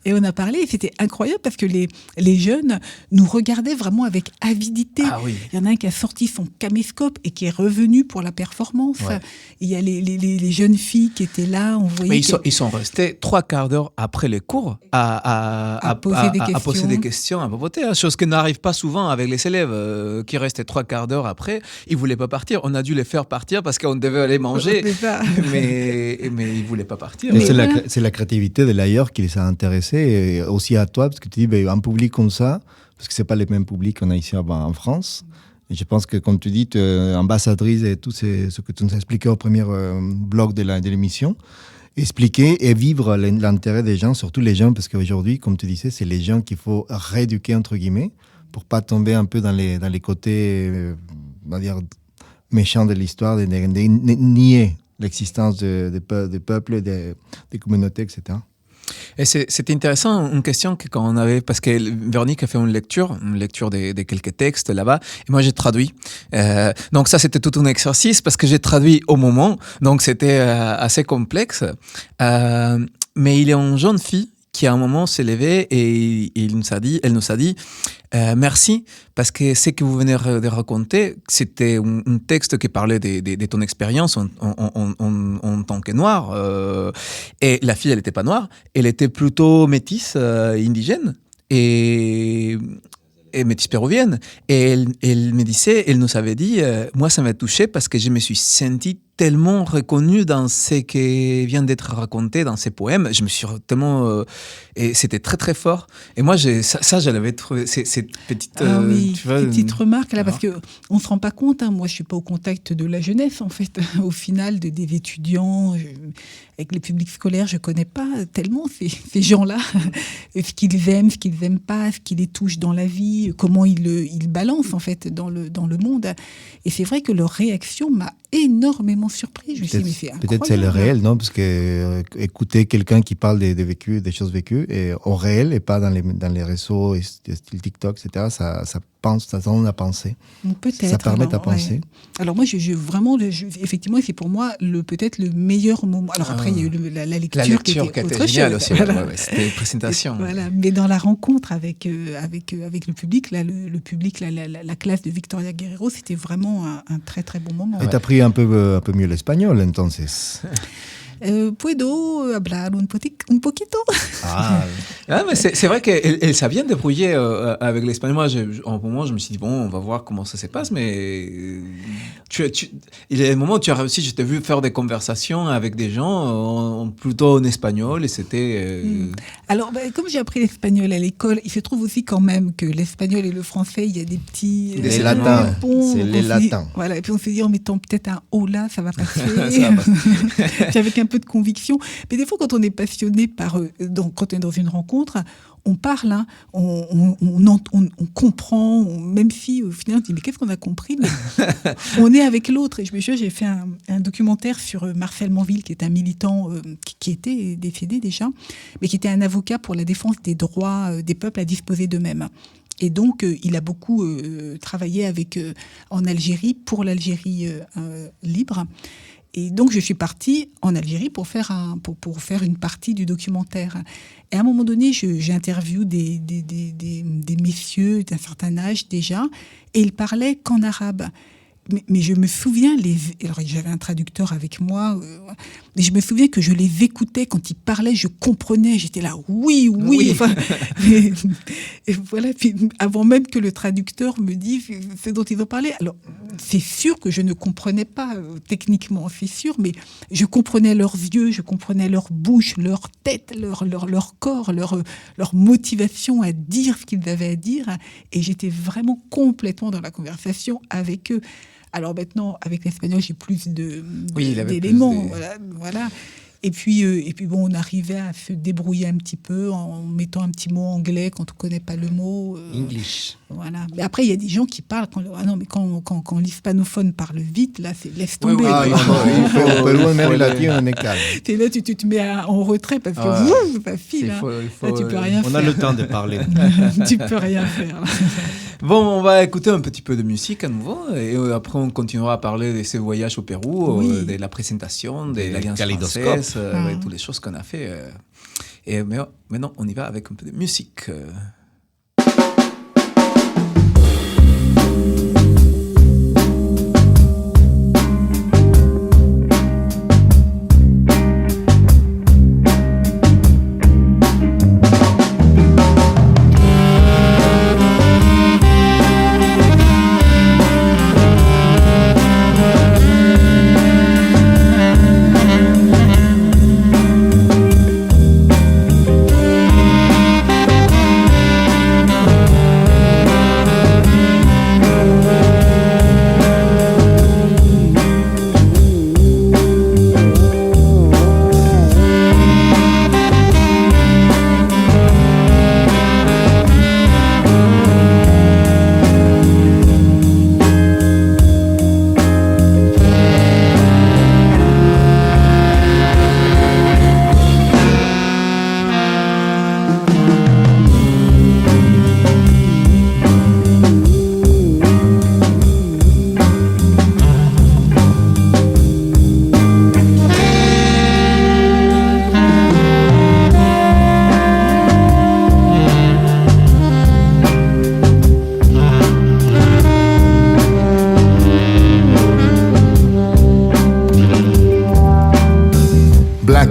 Et on a parlé et c'était incroyable parce que les jeunes nous regardaient vraiment avec avidité. Ah oui. Il y en a un qui a sorti son caméscope et qui est revenu pour la performance. Ouais. Il y a les jeunes filles qui étaient là. On voyait mais ils sont restés 3/4 d'heure après les cours à poser des questions, à papoter. Chose qui n'arrive pas souvent avec les élèves qui restaient 3/4 d'heure après. Ils ne voulaient pas partir. On a dû les faire partir parce qu'on devait aller manger. C'est ça. mais il ne voulait pas partir. Et Mais voilà. c'est la créativité de l'ailleurs qui les a intéressés, et aussi à toi, parce que tu dis, ben, un public comme ça, parce que ce n'est pas les mêmes publics qu'on a ici en France. Et je pense que, comme tu dis, tu es ambassadrice et tout ce que tu nous as expliqué au premier blog de l'émission, expliquer et vivre l'intérêt des gens, surtout les gens, parce qu'aujourd'hui, comme tu disais, c'est les gens qu'il faut rééduquer, entre guillemets, pour pas tomber un peu dans les côtés, on va dire, méchants de l'histoire, de nier l'existence des peuples, des communautés, etc. Et c'était intéressant, une question qu'on avait, parce que Véronique a fait une lecture de quelques textes là-bas, et moi j'ai traduit. Donc ça, c'était tout un exercice, parce que j'ai traduit au moment, donc c'était assez complexe. Mais il y a une jeune fille qui à un moment s'est levée et elle nous a dit merci, parce que ce que vous venez de raconter, c'était un texte qui parlait de ton expérience en tant que noire. Et la fille, elle n'était pas noire, elle était plutôt métisse, indigène, et métisse péruvienne. Et elle me disait, elle nous avait dit, moi ça m'a touchée parce que je me suis sentie tellement reconnue dans ce qui vient d'être raconté dans ces poèmes. Je me suis tellement... et c'était très très fort. Et moi, ça je l'avais trouvé, cette petite... tu vois, petite remarque là, parce qu'on ne se rend pas compte, hein, moi je ne suis pas au contact de la jeunesse en fait, au final des étudiants, avec les publics scolaires, je ne connais pas tellement ces gens-là, ce qu'ils aiment, ce qu'ils n'aiment pas, ce qui les touche dans la vie, comment ils balancent en fait dans le monde. Et c'est vrai que leur réaction m'a énormément surpris. Je me suis dit, mais c'est incroyable. Peut-être c'est le réel, non? Parce que écouter quelqu'un qui parle des vécus, des choses vécues, et au réel et pas dans les réseaux, style TikTok, etc., ça donne à penser. Peut-être. Ça permet à penser. Ouais. Alors moi, vraiment, effectivement, c'est pour moi peut-être le meilleur moment. Alors après, il y a eu la lecture qui était géniale aussi. Voilà. C'était une présentation. Voilà. Mais dans la rencontre avec le public, là, le public, la classe de Victoria Guerrero, c'était vraiment un très très bon moment. Et tu as appris un peu mieux l'espagnol, entonces. Puedo hablar un poquito. Mais c'est vrai qu'elle s'est bien débrouillée avec l'espagnol. Moi, en un moment, je me suis dit, bon, on va voir comment ça se passe, mais il y a un moment où tu as réussi, je t'ai vu faire des conversations avec des gens plutôt en espagnol, et c'était... Alors, comme j'ai appris l'espagnol à l'école, il se trouve aussi quand même que l'espagnol et le français, il y a des petits... Les latins, c'est les latins. Voilà, et puis on s'est dit, en mettant peut-être un « hola », ça va passer. Puis avec un peu de conviction. Mais des fois, quand on est passionné quand on est dans une rencontre, on parle, hein, on comprend, même si au final on dit mais qu'est-ce qu'on a compris, mais on est avec l'autre. Et je me souviens, j'ai fait un documentaire sur Marcel Manville, qui est un militant qui était décédé déjà, mais qui était un avocat pour la défense des droits des peuples à disposer d'eux-mêmes. Et donc, il a beaucoup travaillé en Algérie, pour l'Algérie libre. Et donc, je suis partie en Algérie pour faire une partie du documentaire. Et à un moment donné, j'ai interviewé des messieurs d'un certain âge déjà, et ils parlaient qu'en arabe. Mais je me souviens, alors j'avais un traducteur avec moi, mais je me souviens que je les écoutais quand ils parlaient, je comprenais, j'étais là, oui. Enfin, et voilà, puis avant même que le traducteur me dise ce dont ils ont parlé. Alors, c'est sûr que je ne comprenais pas techniquement, c'est sûr, mais je comprenais leurs yeux, je comprenais leur bouche, leur tête, leur corps, leur motivation à dire ce qu'ils avaient à dire, et j'étais vraiment complètement dans la conversation avec eux. Alors maintenant, avec l'espagnol, j'ai plus d'éléments. Voilà. Et puis bon, on arrivait à se débrouiller un petit peu en mettant un petit mot anglais quand on ne connaît pas le mot. English. Voilà. Mais après, il y a des gens qui parlent. Quand l'hispanophone parle vite, là, laisse tomber. Il faut Amérique latine, on est calme. Et là, tu te mets en retrait parce que ça file. Là, tu peux rien faire. On a le temps de parler. Tu peux rien faire. Bon, on va écouter un petit peu de musique à nouveau, et après on continuera à parler de ces voyages au Pérou, de la présentation, de l'Alliance française, toutes les choses qu'on a fait. Et maintenant, on y va avec un peu de musique.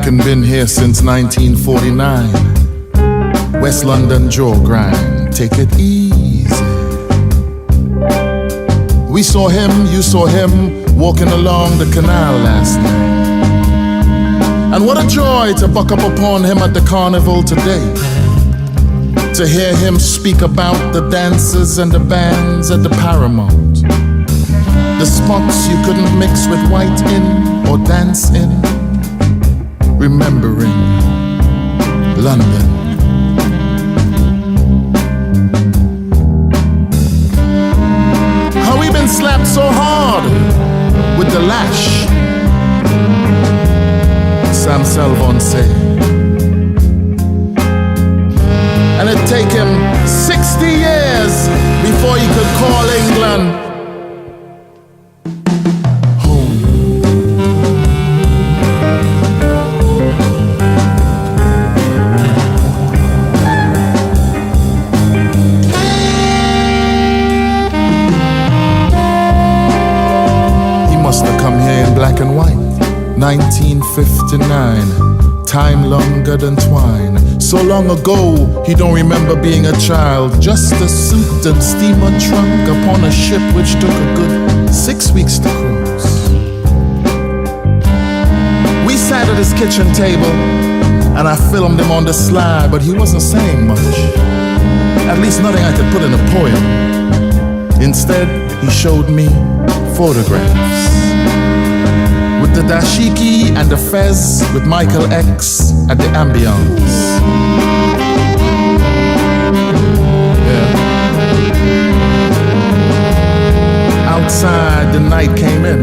and been here since 1949. West London jaw grind, take it easy. We saw him, you saw him, walking along the canal last night. And what a joy to buck up upon him at the carnival today. To hear him speak about the dancers and the bands at the Paramount. The spots you couldn't mix with white in or dance in. Remembering London. How we been slapped so hard with the lash. Sam Salvon say. And it take him 60 years before he could call England home. He must have come here in black and white, 1959. Time longer than twine. So long ago, he don't remember being a child. Just a suit and steamer trunk upon a ship which took a good 6 weeks to cruise. We sat at his kitchen table, and I filmed him on the slide, but he wasn't saying much. At least nothing I could put in a poem. Instead, he showed me photographs. With the dashiki and the fez with Michael X at the ambience. Yeah. Outside the night came in,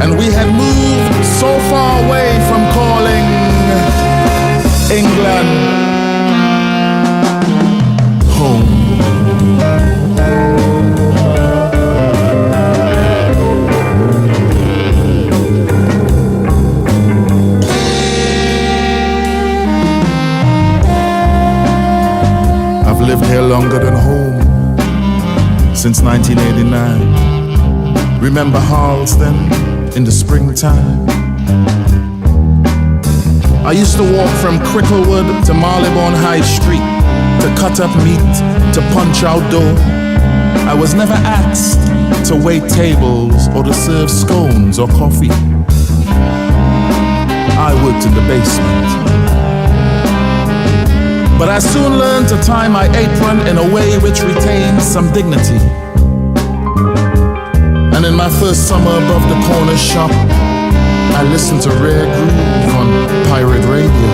and we had moved so far away from calling England home. Lived here longer than home since 1989. Remember Harlesden in the springtime? I used to walk from Cricklewood to Marylebone High Street to cut up meat, to punch outdoor. I was never asked to wait tables or to serve scones or coffee. I worked in the basement. But I soon learned to tie my apron in a way which retained some dignity. And in my first summer above the corner shop, I listened to Rare Groove on pirate radio.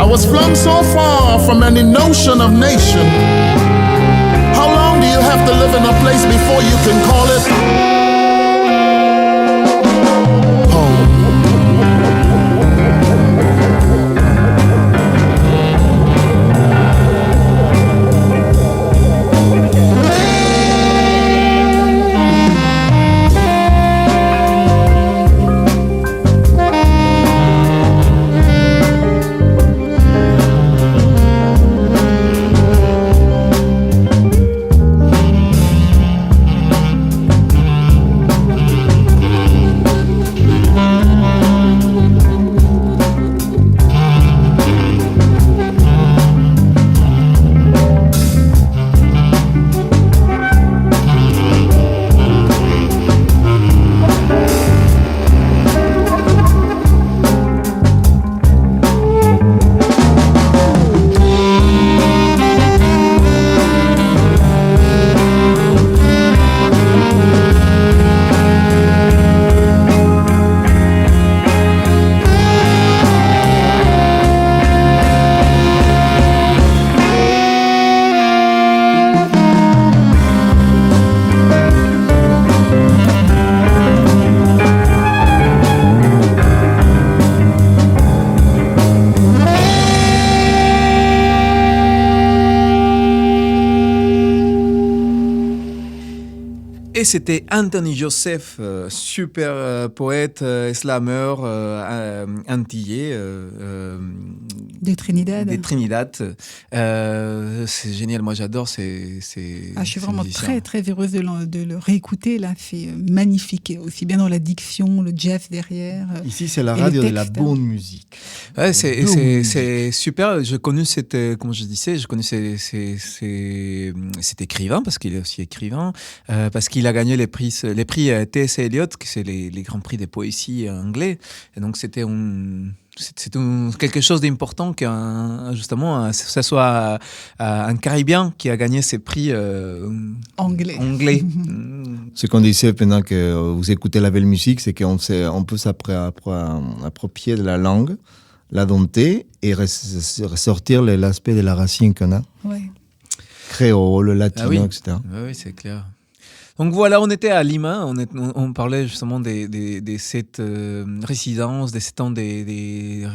I was flung so far from any notion of nation. How long do you have to live in a place before you can call it home? Et c'était Anthony Joseph, super poète, slammer, antillais. De Trinidad. Des Trinidad. C'est génial, moi j'adore ces je suis ces vraiment musiciens. très très heureuse de le réécouter là, c'est magnifique, et aussi bien dans la diction, le jazz derrière. Ici, c'est la Et radio les de la textes, bonne musique. Ouais, Bonne c'est super. J'ai connu comme je disais, je connais cet écrivain parce qu'il est aussi écrivain, parce qu'il a gagné les prix T.S. Eliot, qui c'est les grands prix des poésies anglais. Et donc c'était quelque chose d'important justement ce soit un Caribien qui a gagné ces prix Anglais. Ce qu'on disait pendant que vous écoutez la belle musique, c'est qu'on peut s'approprier de la langue, la dompter et ressortir l'aspect de la racine qu'on a. Ouais. Créole, latino, oui. etc. Oui, c'est clair. Donc voilà, on était à Lima, on parlait justement des 7 résidences, des 7 ans des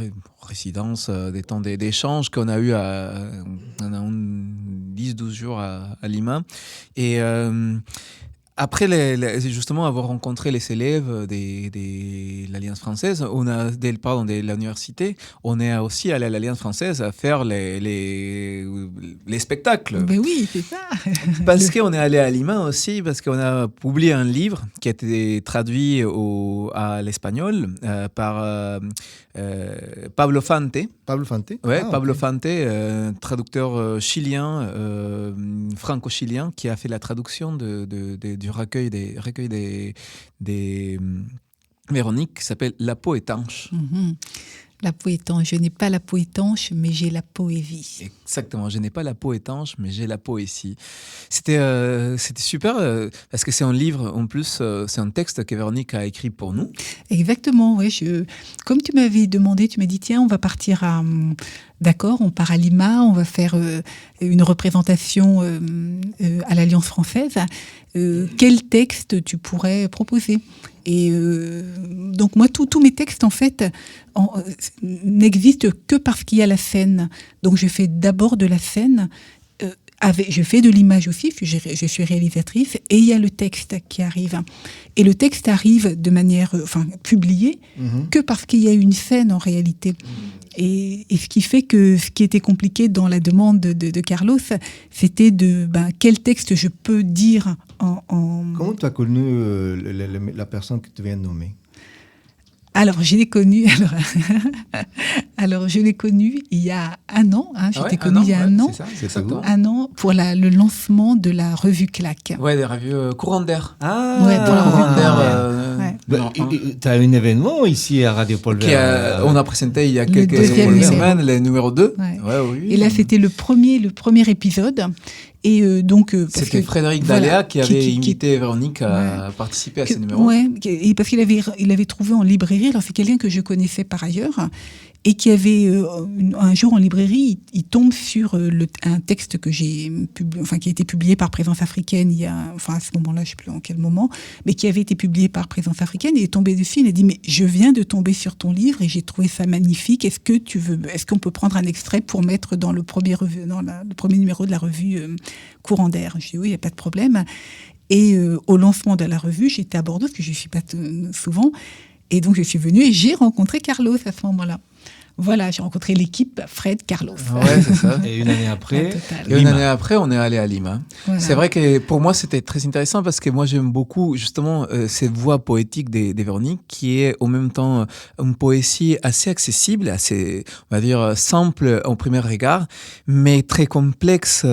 résidences, des temps d'échanges qu'on a eu on a 10-12 jours à Lima. Et après justement avoir rencontré les élèves de l'Alliance française, de l'université, on est aussi allé à l'Alliance française à faire les spectacles. Mais oui, c'est ça. Parce qu'on est allé à Lima aussi, parce qu'on a publié un livre qui a été traduit à l'espagnol par Pablo Fante. Pablo Fante. Ouais, Pablo ok. Fante, traducteur chilien, franco-chilien, qui a fait la traduction du recueil des Véronique, qui s'appelle La peau étanche. Mhm. La peau étanche. Je n'ai pas la peau étanche, mais j'ai la poésie. Exactement, je n'ai pas la peau étanche, mais j'ai la poésie. C'était super, parce que c'est un livre, en plus, c'est un texte que Véronique a écrit pour nous. Exactement, oui. Comme tu m'avais demandé, tu m'as dit, tiens, on va partir d'accord, on part à Lima, on va faire une représentation à l'Alliance française. Quel texte tu pourrais proposer ? Et donc moi, tous mes textes, en fait, n'existent que parce qu'il y a la scène. Donc je fais d'abord de la scène. Je fais de l'image aussi, je suis réalisatrice, et il y a le texte qui arrive. Et le texte arrive de manière publiée que parce qu'il y a une scène en réalité. Et ce qui fait que ce qui était compliqué dans la demande de Carlos, c'était quel texte je peux dire en... Comment tu as connu la personne que tu viens de nommer ? Alors, je l'ai connu. Alors, je l'ai connu il y a un an. Je t'ai connu il y a un an. C'est ça. Un an pour le lancement de la revue Claque. Ouais, des revues Courant d'air. Ah, Ouais, pour la Courant revue. d'air. Tu as un événement ici à Radio Paul Vert. On a présenté il y a Le quelques deuxième numéro. semaines, le numéro 2. Ouais. Ouais, oui. Et là, c'était le premier épisode. Et donc, c'était Frédéric Daléa qui avait invité Véronique à participer à ce numéro. Ouais, et parce qu'il avait trouvé en librairie. Alors, c'est quelqu'un que je connaissais par ailleurs. Et qui avait, un jour en librairie, il tombe sur un texte que qui a été publié par Présence africaine à ce moment-là, je ne sais plus en quel moment, mais qui avait été publié par Présence africaine. Il est tombé dessus, il a dit, mais je viens de tomber sur ton livre et j'ai trouvé ça magnifique. Est-ce qu'on peut prendre un extrait pour mettre dans le premier numéro de la revue Courant d'air ? Je dis oui, il n'y a pas de problème. Et au lancement de la revue, j'étais à Bordeaux, parce que je ne suis pas souvent. Et donc, je suis venue et j'ai rencontré Carlos à ce moment-là. Voilà, j'ai rencontré l'équipe Fred Carlos. Ouais, c'est ça. Et une année après, Et une année après, on est allé à Lima. Voilà. C'est vrai que pour moi, c'était très intéressant parce que moi, j'aime beaucoup justement cette voix poétique des Véronique qui est en même temps une poésie assez accessible, assez, on va dire, simple au premier regard, mais très complexe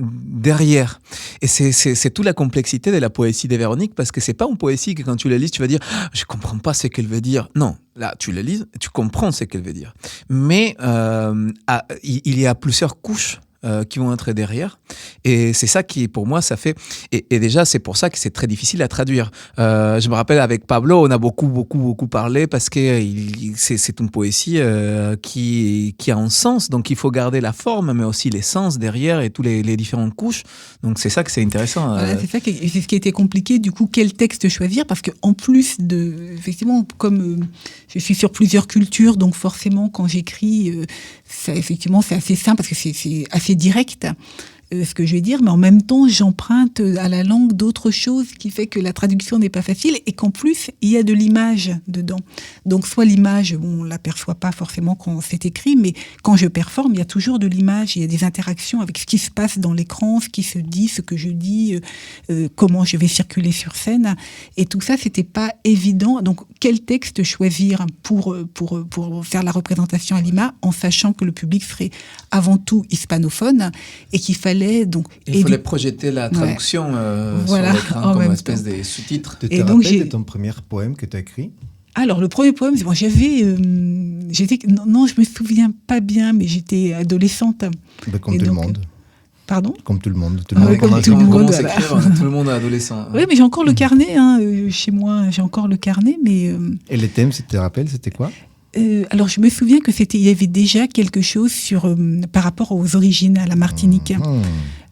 derrière. Et c'est toute la complexité de la poésie des Véronique parce que c'est pas une poésie que quand tu la lis, tu vas dire « je comprends pas ce qu'elle veut dire ». Non. Là, tu la lis, tu comprends ce qu'elle veut dire. Mais il y a plusieurs couches qui vont être derrière. Et c'est ça qui, pour moi, ça fait... Et déjà, c'est pour ça que c'est très difficile à traduire. Je me rappelle, avec Pablo, on a beaucoup parlé parce que c'est une poésie qui a un sens. Donc, il faut garder la forme, mais aussi les sens derrière et toutes les différentes couches. Donc, c'est ça que c'est intéressant. Voilà, c'est ce qui a été compliqué. Du coup, quel texte choisir ? Parce qu'en plus effectivement, comme je suis sur plusieurs cultures, donc forcément, quand j'écris, effectivement, c'est assez simple parce que c'est assez direct. ce que je vais dire, mais en même temps, j'emprunte à la langue d'autres choses qui fait que la traduction n'est pas facile et qu'en plus, il y a de l'image dedans. Donc, soit l'image, on ne l'aperçoit pas forcément quand c'est écrit, mais quand je performe, il y a toujours de l'image, il y a des interactions avec ce qui se passe dans l'écran, ce qui se dit, ce que je dis, comment je vais circuler sur scène. Et tout ça, c'était pas évident. Donc, quel texte choisir pour faire la représentation à Lima, en sachant que le public serait avant tout hispanophone et qu'il fallait donc... Il fallait projeter la traduction voilà, sur l'écran comme une espèce de sous-titres. Tu te rappelles de ton premier poème que tu as écrit? Alors, le premier poème, bon, je me souviens pas bien, mais j'étais adolescente. Comme tout le monde. Pardon ? Comme tout le monde. Tout le monde commence à écrire, tout le monde est adolescent. Oui, mais j'ai encore le carnet, chez moi, j'ai encore le carnet, mais... Et le thème, tu te rappelles, c'était quoi ? Alors, je me souviens que il y avait déjà quelque chose par rapport aux origines à la Martinique.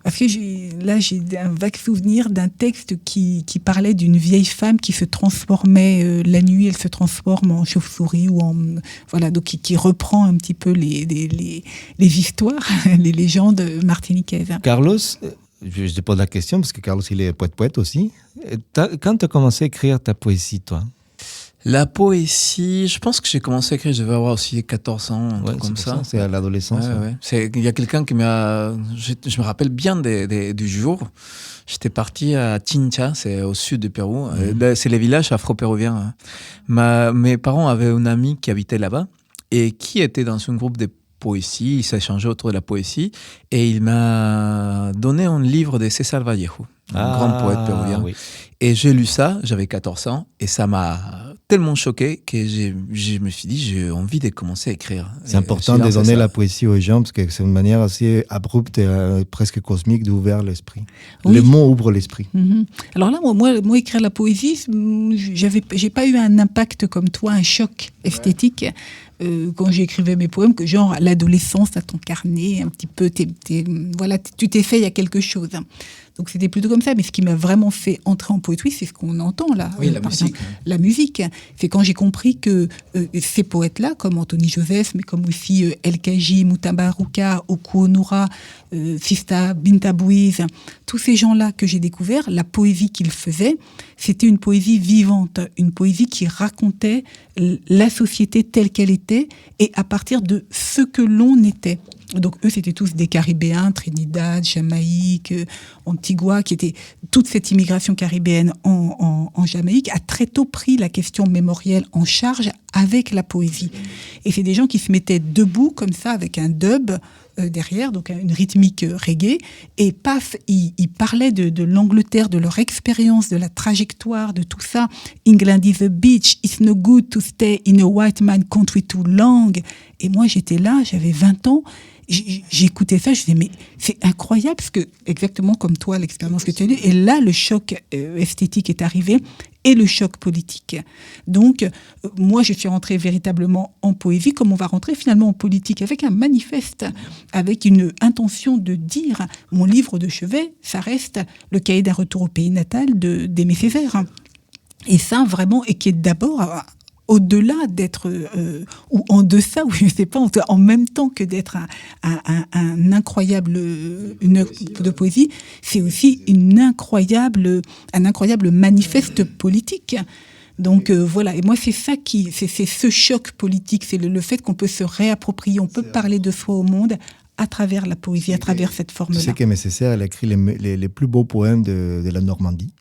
Parce que j'ai un vague souvenir d'un texte qui parlait d'une vieille femme qui se transformait la nuit, elle se transforme en chauve-souris ou en voilà, donc qui reprend un petit peu les histoires, les légendes martiniquaises. Carlos, je te pose la question parce que Carlos il est poète aussi. Quand tu as commencé à écrire ta poésie, toi? La poésie, je pense que j'ai commencé à écrire, je devais avoir aussi 14 ans, un truc comme ça. C'est à l'adolescence. Ouais. Il y a quelqu'un qui m'a... Je me rappelle bien du jour. J'étais parti à Chincha, c'est au sud du Pérou. C'est les villages afro-péruviens. Mes parents avaient une amie qui habitait là-bas et qui était dans un groupe de poésie. Ils s'échangeaient autour de la poésie et il m'a donné un livre de César Vallejo, un grand poète péruvien. Oui. Et j'ai lu ça, j'avais 14 ans et ça m'a tellement choqué que je me suis dit j'ai envie de commencer à écrire. C'est important de donner la poésie aux gens parce que c'est une manière assez abrupte et presque cosmique d'ouvrir l'esprit. Oui. Le mot ouvre l'esprit. Mm-hmm. Alors là, moi, écrire la poésie, j'ai pas eu un impact comme toi, un choc esthétique. Quand j'écrivais mes poèmes, que genre à l'adolescence, à ton carnet, un petit peu, voilà, tu t'essayes à quelque chose. Donc c'était plutôt comme ça, mais ce qui m'a vraiment fait entrer en poésie, c'est ce qu'on entend là. Oui, la musique. Exemple, la musique. C'est quand j'ai compris que ces poètes-là, comme Anthony Joseph, mais comme aussi El Kaji, Mutabaruka, Oku Onura, Sista Binta Bouiz, tous ces gens-là que j'ai découverts, la poésie qu'ils faisaient, c'était une poésie vivante, une poésie qui racontait la société telle qu'elle était et à partir de ce que l'on était. Donc eux, c'était tous des Caribéens, Trinidad, Jamaïque, Antigua, qui étaient toute cette immigration caribéenne en Jamaïque a très tôt pris la question mémorielle en charge avec la poésie. Et c'est des gens qui se mettaient debout comme ça avec un dub derrière, donc une rythmique reggae, et paf, ils parlaient de l'Angleterre, de leur expérience, de la trajectoire, de tout ça. England is a beach, it's no good to stay in a white man country too long. Et moi, j'étais là, j'avais 20 ans, j'écoutais ça, je disais, mais c'est incroyable, parce que exactement comme toi, l'expérience que tu as eue, et là, le choc esthétique est arrivé, et le choc politique. Donc, moi, je suis rentrée véritablement en poésie, comme on va rentrer finalement en politique, avec un manifeste, avec une intention de dire, mon livre de chevet, ça reste le cahier d'un retour au pays natal d'Aimé Césaire. Et ça, vraiment, et qui est d'abord... au-delà d'être, ou en deçà, ou je ne sais pas, en même temps que d'être un incroyable, une œuvre de poésie, c'est aussi un incroyable manifeste politique. Donc voilà, et moi c'est ça c'est ce choc politique, c'est le fait qu'on peut se réapproprier, on peut parler de soi au monde à travers la poésie, à travers cette forme-là. Tu sais qu'Aimé Césaire, elle a écrit les plus beaux poèmes de la Normandie,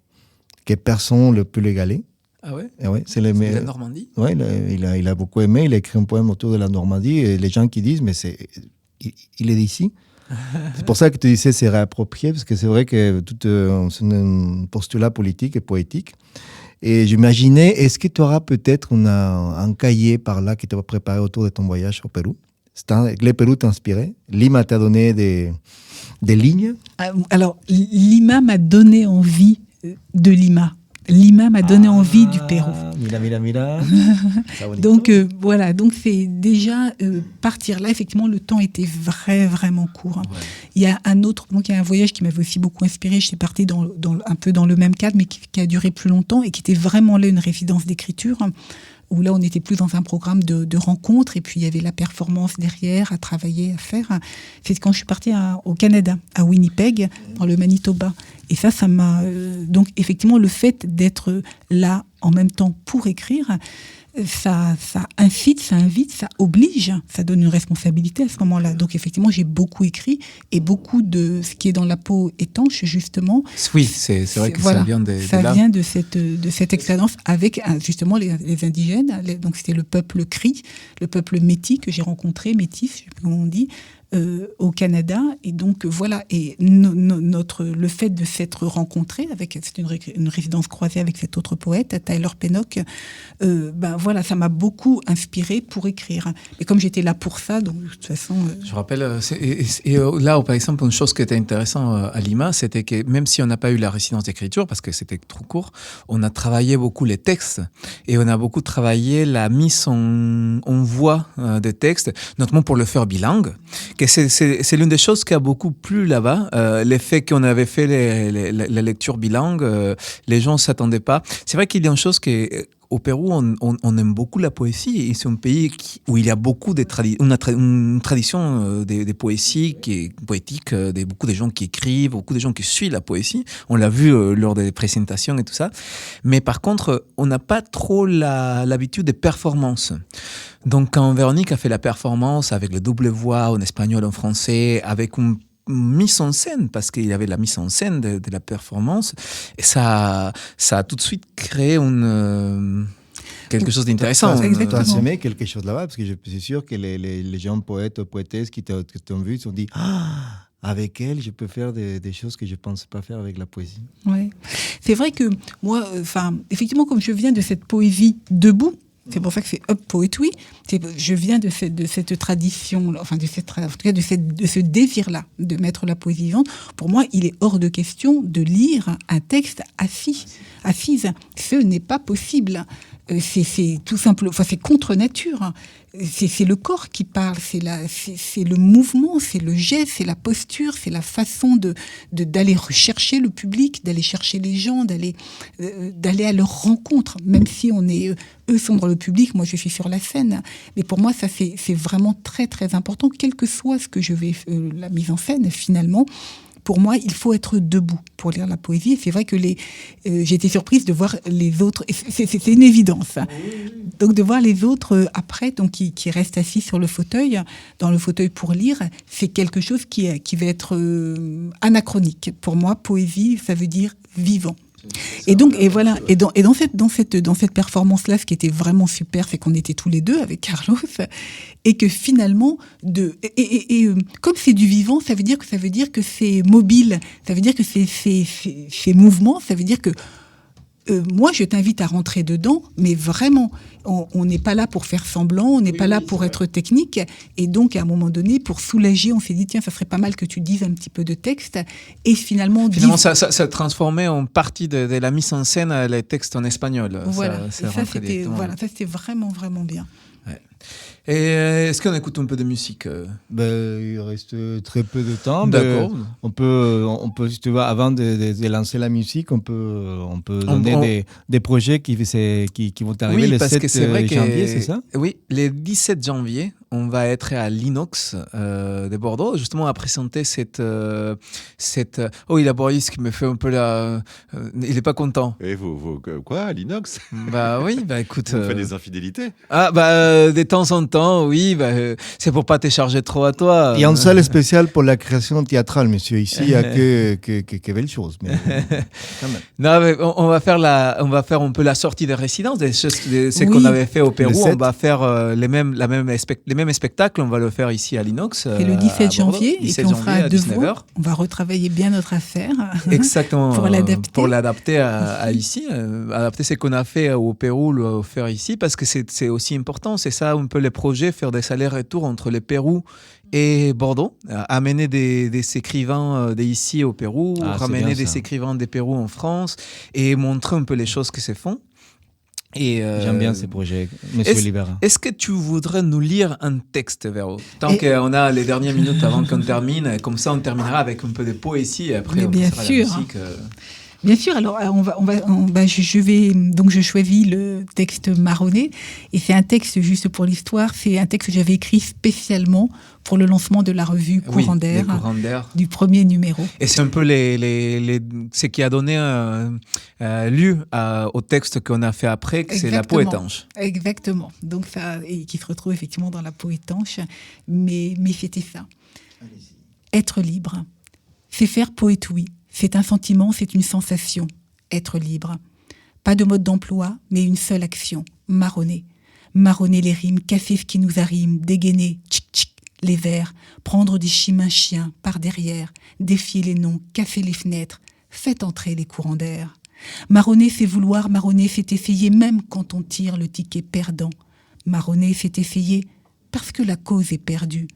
que personne ne peut l'égaler. Ah ouais, c'est la Normandie. Ouais, il a beaucoup aimé. Il a écrit un poème autour de la Normandie. Et les gens qui disent, mais il est d'ici. C'est pour ça que tu disais c'est réapproprié, parce que c'est vrai que c'est un postulat politique et poétique. Et j'imaginais, est-ce que tu auras peut-être un cahier par là qui t'a préparé autour de ton voyage au Pérou? Le Pérou t'a inspiré? Lima t'a donné des lignes? Alors, Lima m'a donné envie de Lima. Lima m'a donné envie du Pérou. Mira. Donc voilà, donc c'est déjà partir là. Effectivement, le temps était vraiment court. Ouais. Il y a il y a un voyage qui m'avait aussi beaucoup inspiré. J'étais partie un peu dans le même cadre, mais qui a duré plus longtemps et qui était vraiment là une résidence d'écriture. où là, on était plus dans un programme de rencontres, et puis il y avait la performance derrière, à travailler, à faire. C'est quand je suis partie au Canada, à Winnipeg, dans le Manitoba. Et ça m'a... donc, effectivement, le fait d'être là en même temps pour écrire, ça incite, ça invite, ça oblige, ça donne une responsabilité à ce moment-là. Donc effectivement, j'ai beaucoup écrit, et beaucoup de ce qui est dans la peau étanche, justement. Oui, c'est vrai que voilà, ça vient de ça là. vient de cette expérience avec justement les indigènes. Donc c'était le peuple Cri, le peuple métis que j'ai rencontré, métis, je sais plus comment on dit, au Canada. Et donc voilà, et le fait de s'être rencontrés avec, c'est une résidence croisée avec cet autre poète, Tyler Pennock, voilà, ça m'a beaucoup inspiré pour écrire. Et comme j'étais là pour ça, donc de toute façon... Je rappelle, là, par exemple, une chose qui était intéressante à Lima, c'était que même si on n'a pas eu la résidence d'écriture, parce que c'était trop court, on a travaillé beaucoup les textes, et on a beaucoup travaillé la mise en voix des textes, notamment pour le faire bilingue. Que c'est l'une des choses qui a beaucoup plu là-bas. Le fait qu'on avait fait la lecture bilingue, les gens ne s'attendaient pas. C'est vrai qu'il y a une chose au Pérou, on aime beaucoup la poésie, et c'est un pays où il y a beaucoup de une tradition des poésies poétiques, beaucoup de gens qui écrivent, beaucoup de gens qui suivent la poésie. On l'a vu lors des présentations et tout ça. Mais par contre, on n'a pas trop l'habitude des performances. Donc quand Véronique a fait la performance avec le double voix en espagnol, en français, avec une mise en scène, parce qu'il y avait la mise en scène de la performance, et ça a tout de suite créé quelque chose d'intéressant. Tu as semé quelque chose là-bas, parce que je suis sûr que les gens poètes ou poétesses qui t'ont vu se sont dit avec elle, je peux faire des choses que je ne pense pas faire avec la poésie. Ouais. C'est vrai que moi, effectivement, comme je viens de cette poésie debout, c'est pour ça que c'est Up Poetry. Je viens de cette tradition, enfin en tout cas de ce désir-là de mettre la poésie vivante. Pour moi, il est hors de question de lire un texte assise. Ce n'est pas possible. C'est tout simplement, c'est contre nature. C'est le corps qui parle, c'est le mouvement, c'est le geste, c'est la posture, c'est la façon d'aller rechercher le public, d'aller chercher les gens, d'aller à leur rencontre, même si eux sont dans le public, moi je suis sur la scène. Mais pour moi, ça c'est vraiment très très important, quel que soit ce que je vais la mise en scène finalement. Pour moi, il faut être debout pour lire la poésie. Et c'est vrai que j'ai été surprise de voir les autres. C'est une évidence. Donc de voir les autres après, donc qui restent assis sur le fauteuil, dans le fauteuil pour lire, c'est quelque chose qui va être anachronique. Pour moi, poésie, ça veut dire vivant. Et donc, et voilà, et dans cette performance-là, ce qui était vraiment super, c'est qu'on était tous les deux avec Carlos, et que finalement, comme c'est du vivant, ça veut dire que c'est mobile, ça veut dire que c'est mouvement, ça veut dire que moi, je t'invite à rentrer dedans, mais vraiment, on n'est pas là pour faire semblant, on n'est pas là pour être technique. Et donc, à un moment donné, pour soulager, on s'est dit, tiens, ça serait pas mal que tu dises un petit peu de texte. Et finalement ça transformait en partie de la mise en scène les textes en espagnol. Voilà, ça c'était vraiment, vraiment bien. Ouais. Et est-ce qu'on écoute un peu de musique Il reste très peu de temps. D'accord. On peut, si tu veux, avant de lancer la musique, on peut donner des projets qui vont arriver le 7 janvier, c'est ça? Oui, le 17 janvier, on va être à l'Inox de Bordeaux, justement à présenter cette... Oh, il y a Boris qui me fait un peu la... il n'est pas content. Et vous quoi, à l'Inox? Bah oui, bah écoute... Vous faites des infidélités? Ah, de temps en temps, oui, c'est pour pas te charger trop à toi. Il y a une salle spéciale pour la création théâtrale, monsieur. Ici, il n'y a que belles choses. Mais quand même. Non, mais on va faire un peu la sortie des résidences, ce qu'on avait fait au Pérou. On va faire les mêmes spectacles, on va le faire ici à l'Inox. C'est le 17 janvier, et puis on fera à 2h. On va retravailler bien notre affaire. Exactement. Pour l'adapter à ici. Adapter ce qu'on a fait au Pérou, le faire ici, parce que c'est aussi important. C'est ça un peu les projets, faire des allers-retours entre le Pérou et Bordeaux, amener des écrivains d'ici au Pérou, ramener des écrivains des Pérou en France et montrer un peu les choses qui se font. J'aime bien ces projets, monsieur Libera. Est-ce que tu voudrais nous lire un texte, Véro? Tant qu'on a les dernières minutes avant qu'on termine, comme ça on terminera avec un peu de poésie et après mais on bien passera sûr. à la musique. Bien sûr, alors je choisis le texte marronné, et c'est un texte, juste pour l'histoire, c'est un texte que j'avais écrit spécialement pour le lancement de la revue Courant d'air, du premier numéro. Et c'est un peu ce qui a donné lieu au texte qu'on a fait après, que c'est La peau étanche. Exactement, donc ça, et qui se retrouve effectivement dans La peau étanche, mais c'était ça. Allez-y. Être libre, c'est faire poète, oui. C'est un sentiment, c'est une sensation, être libre. Pas de mode d'emploi, mais une seule action, marronner. Marronner les rimes, casser ce qui nous arrime, dégainer, tchic tchic, les vers, prendre des chiens par derrière, défier les noms, casser les fenêtres, faites entrer les courants d'air. Marronner, c'est vouloir, marronner, c'est essayer, même quand on tire le ticket perdant. Marronner, c'est essayer, parce que la cause est perdue.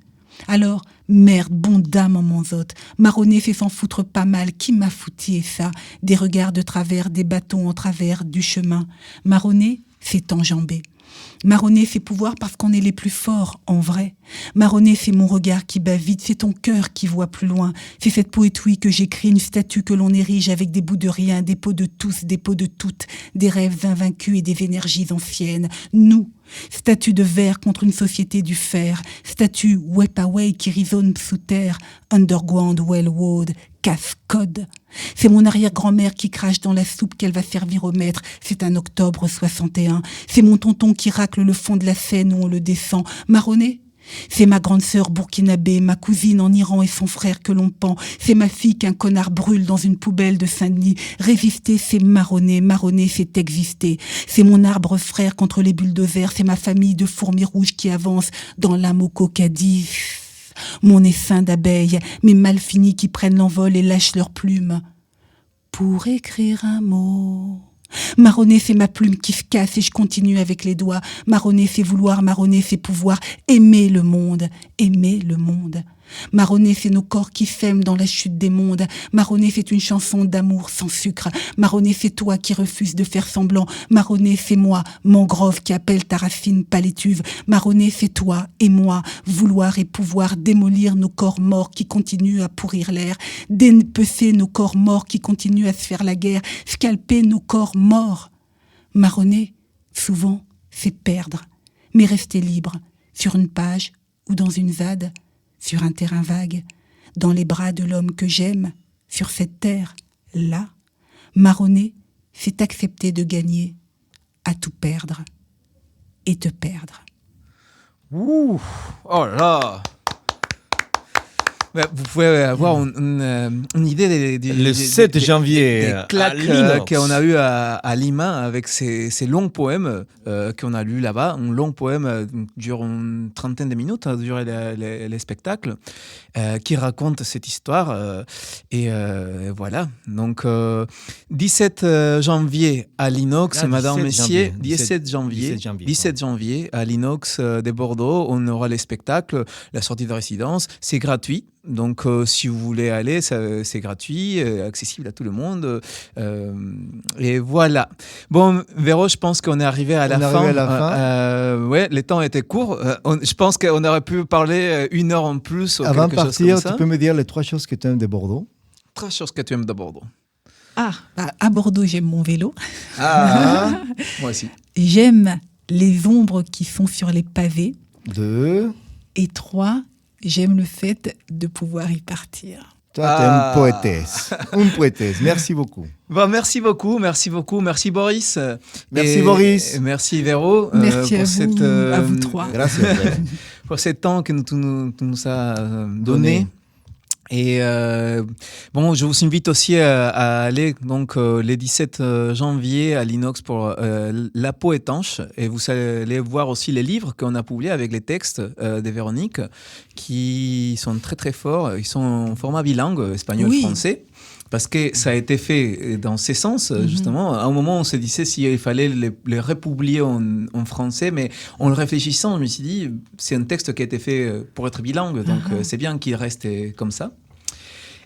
Alors, merde, bon dame en monzote, marronner fait s'en foutre pas mal, qui m'a foutu et ça, des regards de travers, des bâtons en travers du chemin. Marronner, c'est enjamber. Marronner, c'est pouvoir parce qu'on est les plus forts, en vrai. Marronner, c'est mon regard qui bat vite, c'est ton cœur qui voit plus loin. C'est cette poétouille que j'écris, une statue que l'on érige avec des bouts de rien, des peaux de tous, des peaux de toutes, des rêves invaincus et des énergies anciennes. Nous, statue de verre contre une société du fer, statue Wepaway qui résonne sous terre, underground, well-wood, casse-code. C'est mon arrière-grand-mère qui crache dans la soupe qu'elle va servir au maître, c'est un octobre 61. C'est mon tonton qui racle le fond de la Seine où on le descend. Marronner, c'est ma grande sœur burkinabé, ma cousine en Iran et son frère que l'on pend. C'est ma fille qu'un connard brûle dans une poubelle de Saint-Denis. Résister, c'est marronner. Marronner, c'est exister. C'est mon arbre frère contre les bulldozers. C'est ma famille de fourmis rouges qui avance dans l'âme cocadis. Mon essaim d'abeilles, mes mal finis qui prennent l'envol et lâchent leurs plumes. Pour écrire un mot... Marronner, c'est ma plume qui se casse et je continue avec les doigts. Marronner, c'est vouloir, marronner, c'est pouvoir aimer le monde, aimer le monde. Marronner, c'est nos corps qui s'aiment dans la chute des mondes. Marronner, c'est une chanson d'amour sans sucre. Marronner, c'est toi qui refuses de faire semblant. Marronner, c'est moi, mangrove qui appelle ta racine palétuve. Marronner, c'est toi et moi, vouloir et pouvoir démolir nos corps morts qui continuent à pourrir l'air, dépecer nos corps morts qui continuent à se faire la guerre, scalper nos corps morts. Marronner, souvent, c'est perdre, mais rester libre, sur une page ou dans une ZAD, sur un terrain vague, dans les bras de l'homme que j'aime, sur cette terre, là. Marronner, c'est accepter de gagner, à tout perdre, et te perdre. Ouh, oh là là. Vous pouvez avoir une idée le 7 janvier des claques qu'on a eu à Lima avec ces longs poèmes qu'on a lus là-bas. Un long poème dure une trentaine de minutes, a duré les spectacles, qui raconte cette histoire. Et voilà. Donc, 17 janvier à l'Inox, Madame, Messieurs. 17 janvier à l'Inox de Bordeaux. On aura les spectacles, la sortie de résidence. C'est gratuit. Donc, si vous voulez aller, c'est gratuit, accessible à tout le monde. Et voilà. Bon, Véro, je pense qu'on est arrivé à la fin. Ouais, le temps était court. Je pense qu'on aurait pu parler 1 heure en plus. Avant de partir, tu peux me dire les 3 choses que tu aimes de Bordeaux? 3 choses que tu aimes de Bordeaux. À Bordeaux, j'aime mon vélo. Moi aussi. J'aime les ombres qui sont sur les pavés. 2. Et 3, j'aime le fait de pouvoir y partir. Toi, tu es une poétesse. Une poétesse. Merci beaucoup. Bon, merci beaucoup. Merci Boris. Merci Boris. Et merci Véro. Merci à vous 3. Merci. Pour ce temps que tu nous as donné. Et bon, je vous invite aussi à aller donc le 17 janvier à l'Inox pour La peau étanche, et vous allez voir aussi les livres qu'on a publiés avec les textes de Véronique qui sont très très forts. Ils sont en format bilingue, espagnol-français. Parce que ça a été fait dans ces sens, justement. À un moment, on se disait s'il fallait les republier en français, mais en le réfléchissant, je me suis dit, c'est un texte qui a été fait pour être bilingue, donc c'est bien qu'il reste comme ça.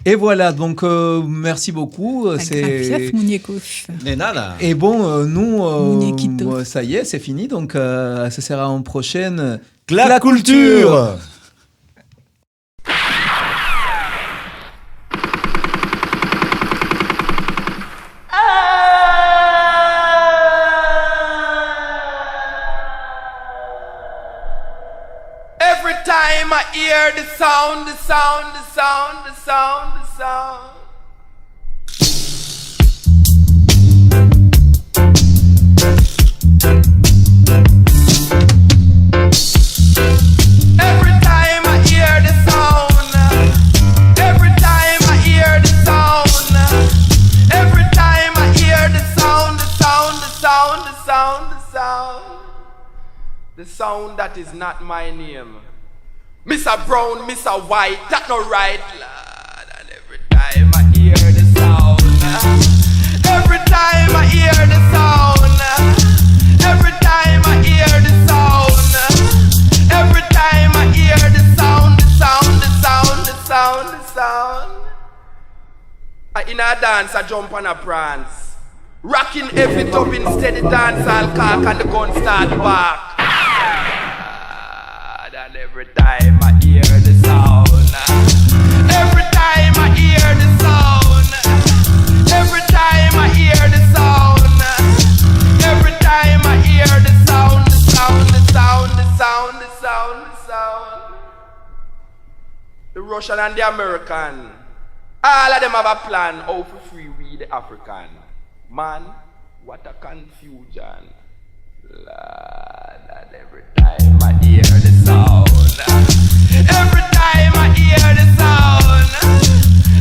Et voilà, donc merci beaucoup. Gracias, muñecos. De nada. Et bon, nous, ça y est, c'est fini, donc ça sera en prochaine... La culture. sound, the sound, the sound, the sound. Every time I hear the sound, every time I hear the sound, every time I hear the sound, the sound, the sound, the sound, the sound, the sound that is not my name. Mr. Brown, Mr. White, that no right, lad. And every time I hear the sound, every time I hear the sound, every time I hear the sound, every time I hear the sound, the sound, the sound, the sound, the sound. In a dance, I jump on a prance, rocking every top in steady dance, I'll cock and the gun start back. And every time I hear the sound, every time I hear the sound, every time I hear the sound, every time I hear the sound, the sound, the sound, the sound, the sound, the sound. The Russian and the American, all of them have a plan how to free we the African. Man, what a confusion. Lord, and every time I hear the sound, every time I hear the sound,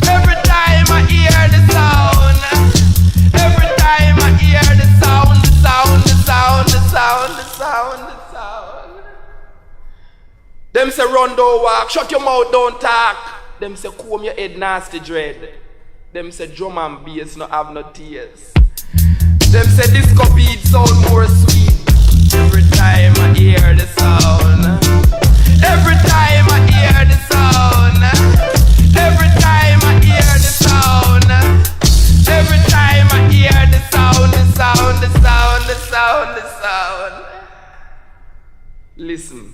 every time I hear the sound, every time I hear the sound, the sound, the sound, the sound, the sound, the sound. Them say run, don't walk, shut your mouth, don't talk. Them say comb your head, nasty dread. Them say drum and bass no have no tears. Them say disco beat sound more sweet. Every time I hear the sound, every time I hear the sound, every time I hear the sound, every time I hear the sound, the sound, the sound, the sound, the sound. Listen.